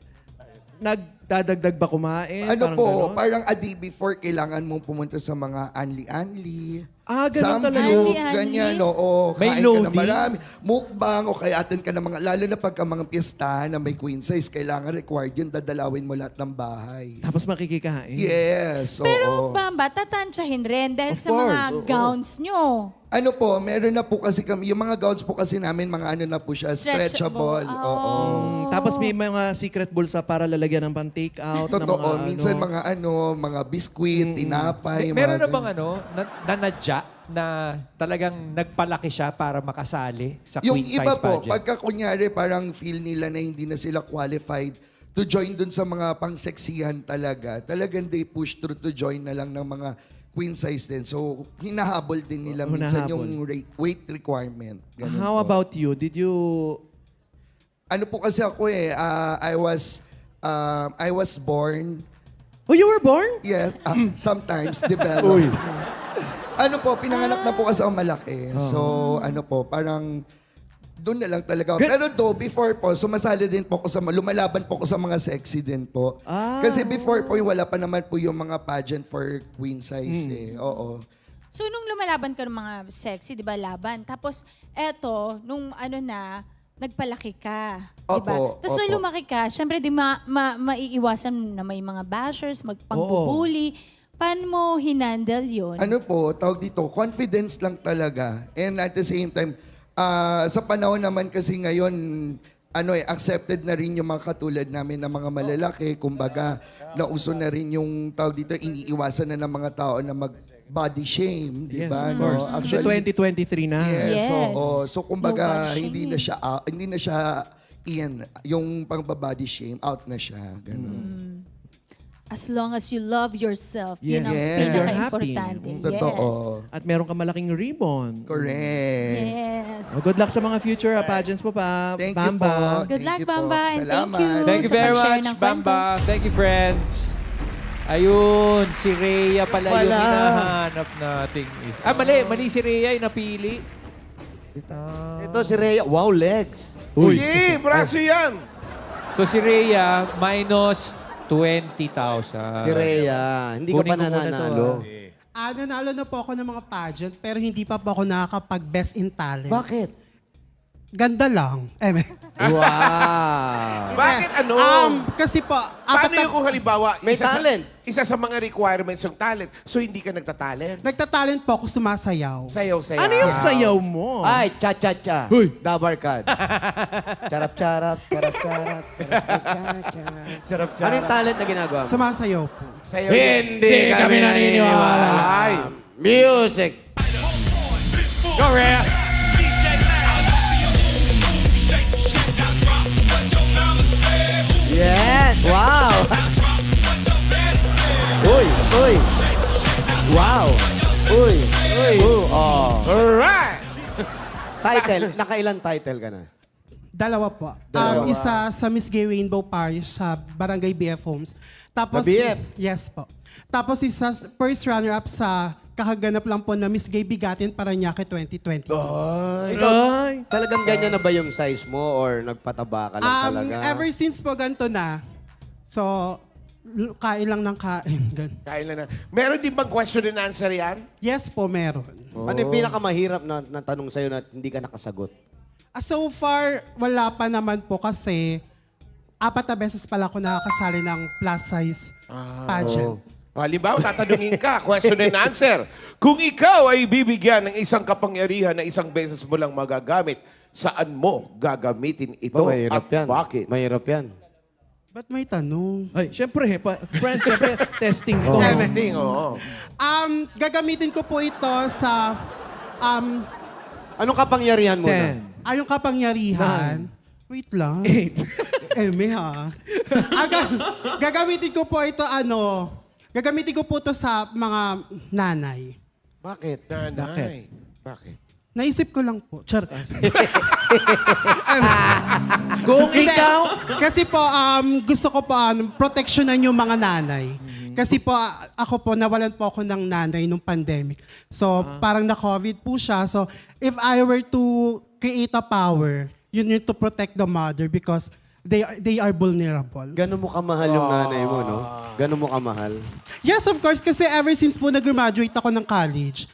nagdadagdag ba kumain? Ano Parang po, ganon? parang a day before, kailangan mong pumunta sa mga anli-anli. Ah, ganun talaga. Samgyup, Anli-anli? ganyan, oo. May Kain ka na loading? marami. Mukbang, o kaya attend ka na mga, lalo na pagka mga piyestahan na may queen size, kailangan required yun, dadalawin mo lahat ng bahay. Tapos makikikain. Yes, Pero oo. Bamba, tatansyahin rin dahil Of sa mga course, oo. gowns nyo. Ano po, meron na po kasi kami, yung mga gowns po kasi namin, mga ano na po siya, Stretchable. stretchable. Oo. Tapos may mga secret bulsa para lalagyan ng pang-take out. Totoo, minsan mga mga biskwit, tinapay, Meron na mga bang nanadya na talagang nagpalaki siya para makasali sa yung queen size iba po, pageant? pagka kunyari parang feel nila na hindi na sila qualified to join dun sa mga pang-seksihan talaga, talagang they push through to join na lang ng mga queen size din. So, hinahabol din nila minsan Hinahabol. yung weight requirement. Ganun How po. about you? Did you... Ano po kasi ako I was born. Oh, you were born? Yeah, sometimes developed. Ano po, pinanganak na po kasi ako malaki. So, ano po, parang doon na lang talaga. Pero before po, sumasali din po ako lumalaban po ako sa mga sexy din po. Kasi before po, wala pa naman po yung mga pageant for queen size Oo. So, nung lumalaban ka ng mga sexy, di ba, laban. Tapos, eto, nung nagpalaki ka. Opo, Diba? Tapos opo. nung lumaki ka, syempre di maiiwasan na may mga bashers, magpangbubuli. Paano mo hinandle yun? Ano po, tawag dito, confidence lang talaga. And at the same time, sa panahon naman kasi ngayon, accepted na rin yung mga katulad namin na mga malalaki. Kumbaga, nauso na rin yung tawag dito, iniiwasan na ng mga tao na mag-body shame, di Yes, ba? of course. Actually, 2023 na. Yes. Yes. So kumbaga, No body hindi na siya in, yung pang-body shame, out na siya. Ganun. As long as you love yourself, Yes. yun ang Yes. pinaka-importante. You're happy. Totoo. At meron ka malaking ribbon. Correct. Yes. Oh, good luck sa mga future pageants po pa, Thank you Bamba. po. Good luck, Thank you po. Bamba, and thank Salamat. you. Thank you sa very pag-share much, ng kwento. Bamba. Thank you, friends. Ayun, si Rhea pala yung Wala. hinahanap nating... mali si Rhea yung napili. Ito si Rhea. Wow, legs. Uy, braso yan. So si Rhea, minus 20,000. Si Rhea. Hindi ka Kunin pa ko muna to, nananalo. Nanalo na po ako ng mga pageant, pero hindi pa po ako nakakapag-best in talent. Bakit? Ganda lang. Wow. Bakit ano? Kasi po, Paano yung kung halimbawa, May talent. Isa sa mga requirements yung talent, so hindi ka nagtatalent? nagtatalent po ako sumasayaw. Sayaw-sayaw. Ano yung sayaw mo? Ay, cha-cha-cha. Uy. Dabarkad. Charap-charap, charap-charap, charap-charap. Ano yung talent na ginagawa mo? Sumasayaw po. Sayaw Hindi kami naniniwala. Ay. Music. Go, Rhea! Yes! Wow! Uy! Uy! Wow! Uy! Uy! Oh. Alright! Title. Nakailan title ka na? Dalawa po. Dalawa. Isa sa Miss Gay Rainbow Parish sa Barangay BF Homes. Tapos, Sa BF? Yes po. Tapos isa first runner-up sa kakaganap lang po na Miss Gay Bigatin Paranaque 2020. Ikaw, talagang ganyan na ba yung size mo or nagpataba ka lang talaga? Ever since po ganito na, so kain lang ng kain. Kain lang na. Meron din bang question and answer yan? Yes po, meron. Ano yung pinakamahirap na tanong sa'yo na hindi ka nakasagot? So far, wala pa naman po kasi 4 na beses pala ako nakakasali ng plus size pageant. Halimbawa, tatanungin ka, question and answer. Kung ikaw ay bibigyan ng isang kapangyarihan na isang beses mo lang magagamit, saan mo gagamitin ito Mahirap at yan. bakit? Mahirap yan. Ba't may tanong? Ay, syempre, friend, syempre, testing to. Testing, oo. Gagamitin ko po ito sa Anong kapangyarihan mo na? 10. yung kapangyarihan. Wait lang. 8. Eme ha. Gagamitin ko po ito gagamitin ko po ito sa mga nanay. Bakit? Nanay. Bakit? Naisip ko lang po. Char. Kung Hindi. ikaw, Kasi po, gusto ko po proteksyonan yung mga nanay. Kasi po, ako po, nawalan po ako ng nanay nung pandemic. So, parang na-COVID po siya. So, if I were to create a power, yun yung to protect the mother because they are vulnerable. Gano'n mo kamahal yung nanay mo, no? Gano'n mo kamahal? Yes, of course. Kasi ever since po nag-graduate ako ng college,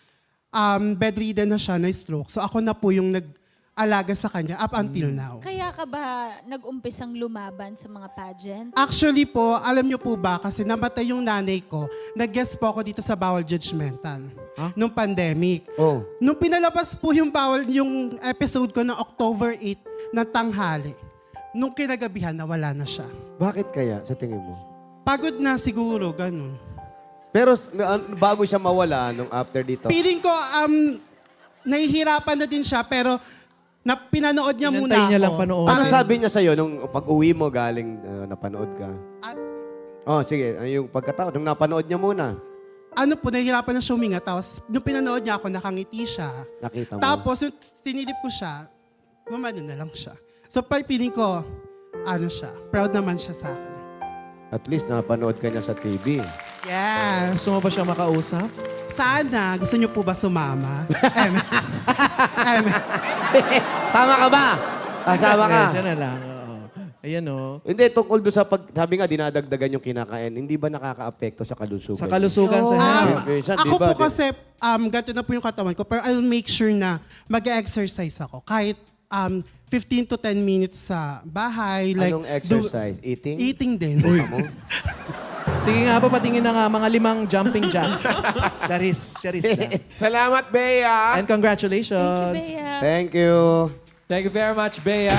bedridden na siya, na stroke. So, ako na po yung nag-alaga sa kanya up until now. Kaya ka ba nag-umpisang lumaban sa mga pageant? Actually po, alam niyo po ba, kasi namatay yung nanay ko, nag-guest po ako dito sa Bawal Judgmental nung pandemic. Oh. Nung pinalabas po yung yung episode ko ng October 8 ng tanghali, nung kinagabihan, nawala na siya. Bakit kaya, sa tingin mo? Pagod na siguro, ganun. Pero bago siya mawala nung after dito, Feeling ko, nahihirapan na din siya, pero pinanood niya muna Inantay ako. niya lang panoorin. ano sabi niya sa'yo nung pag-uwi mo galing napanood ka? Oh, sige. Yung pagkatao, nung napanood niya muna, Nahihirapan na siya huminga. Tapos, nung pinanood niya ako, nakangiti siya. nakita mo. Tapos, yung tinilip ko siya, gumano na lang siya. So, feeling ko, proud naman siya sa akin. At least napanood ka niya sa TV. Yes. gusto mo ba siya makausap? Sana. Gusto niyo po ba sumama? Tama ka ba? Kasama ka. Siya na lang. Oo. Ayan o. Hindi, tungkol doon sa sabi nga, dinadagdagan yung kinakain, hindi ba nakaka-apekto sa kalusugan? Sa kalusugan sa health. Minsan, Ako di ba, po kasi, ganito na po yung katawan ko, pero I'll make sure na mag-exercise ako. Kahit 15 to 10 minutes sa bahay. Like, Anong exercise? Eating? Eating din. Sige nga po, patingin na nga mga 5 jumping jacks. Charis na. Salamat, Bea. And congratulations. Thank you. Thank you very much, Bea.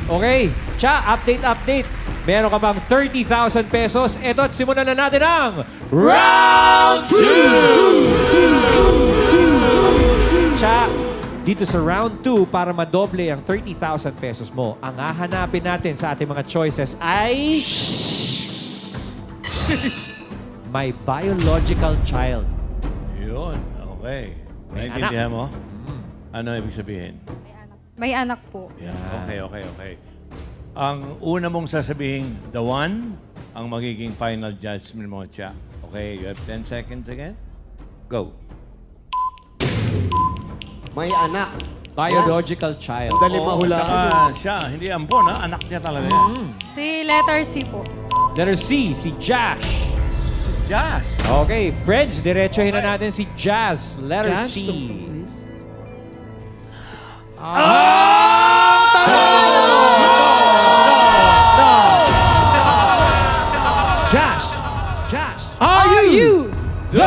Okay, Cha, update. Meron ka bang 30,000 pesos? Ito, simulan na natin ang Round 2! Cha, dito sa Round 2, para madoble ang 30,000 pesos mo, ang hahanapin natin sa ating mga choices ay... My biological child. Yun, okay. May Naintindihan mo? Ano ibig sabihin? May anak po. Yeah. Okay. Ang una mong sasabihin, the one, ang magiging final judgment mo, Cha. Okay, you have 10 seconds again. Go. May anak. Biological child. Dali mahulaan. Saka siya, hindi ampon, ha? Anak niya talaga yan. Si letter C po. Letter C, si Josh. Jazz. Okay, friends, diretsohin na natin si Jazz. Letter Josh, C. Josh. Are you the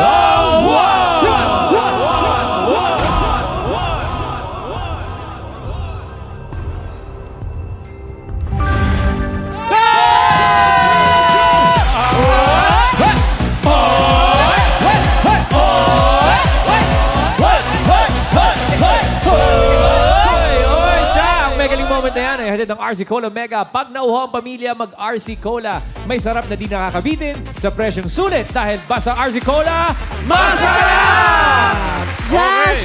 moment na yan ay hatid ng RC Cola Mega. Pag nauho ang pamilya, mag-RC Cola. May sarap na di nakakabitin sa presyong sulit dahil basta RC Cola, masarap! Josh,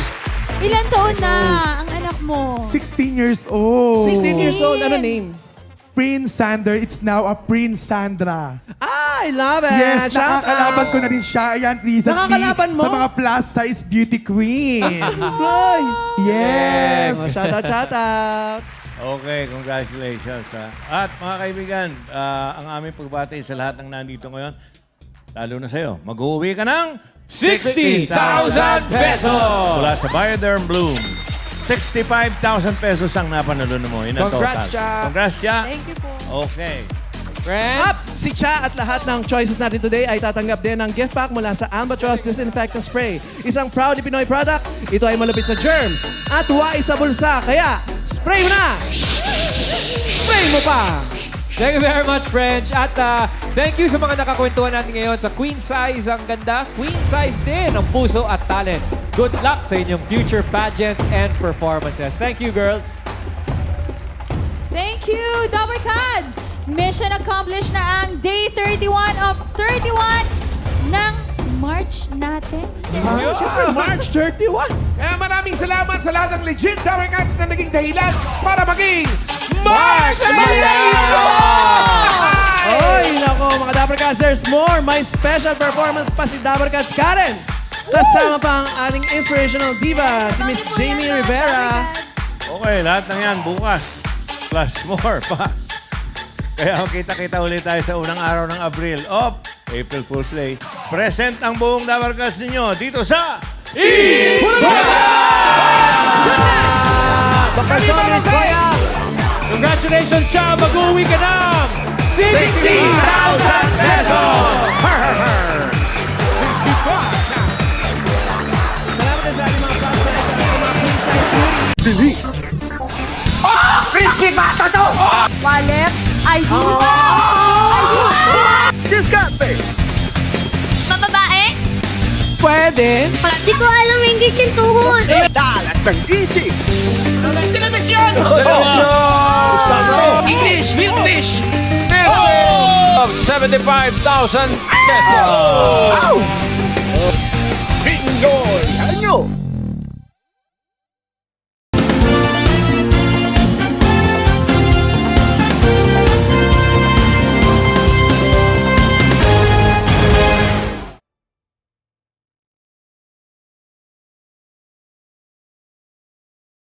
ilan taon na ang anak mo? 16 years old. 16 years old. Ano name? Prince Sander. It's now a Prince Sandra. I love it. Yes, Shout nakakalaban out. ko na rin siya. Ayan, recently. Nakakalaban mo? Sa mga plus size beauty queen. Ay. Yes. Oh, shout out. Okay, congratulations. At mga kaibigan, ang aming pagbati sa lahat ng nandito ngayon, lalo na sa'yo, mag-uwi ka ng 60,000 pesos! Mula sa Bioderm Bloom. 65,000 pesos ang napanalo mo. Yun ang Congrats, total. Cha. Congrats, Cha. Thank you po. Okay. Friends, Up! Si Cha at lahat ng choices natin today ay tatanggap din ng gift pack mula sa Albatross Disinfectant Spray. Isang proudly Pinoy product. Ito ay malupit sa germs at wais sa bulsa. Kaya, spray mo na! Spray mo pa! thank you very much, friends. At thank you sa mga nakakwentuhan natin ngayon sa Queen Size. Ang ganda. Queen Size din ang puso at talent. Good luck sa inyong future pageants and performances. Thank you, girls. Thank you, Double Cards! Mission accomplished na ang Day 31 of 31 ng March natin. Siyempre, March 31. Kaya maraming salamat sa lahat ng legit Tower Cats na naging dahilan para maging March Masaya! Oy, nako mga Dapper Cats, there's more. May special performance pa si Dapper Cats Karen. Kasama pa ang ating inspirational diva, si Miss Jamie Rivera. Okay, lahat ng yan bukas. Plus more pa. Kaya kita-kita ulit tayo sa unang araw ng Abril of April Fool's Day. Present ang buong Dapper Cats ninyo dito sa Congratulations, Cha! Mag-uwi ka ng 60,000 pesos! Salamat din sa ating mga pastor at mga Queen Size Beauty. Bilis! Crispy bata to! Wallet, ID, Diskarte! Mababae? Pwede. Di ko alam English yung tuhod. Dalas ng isip! Telebisyon! Of 75,000 pesos.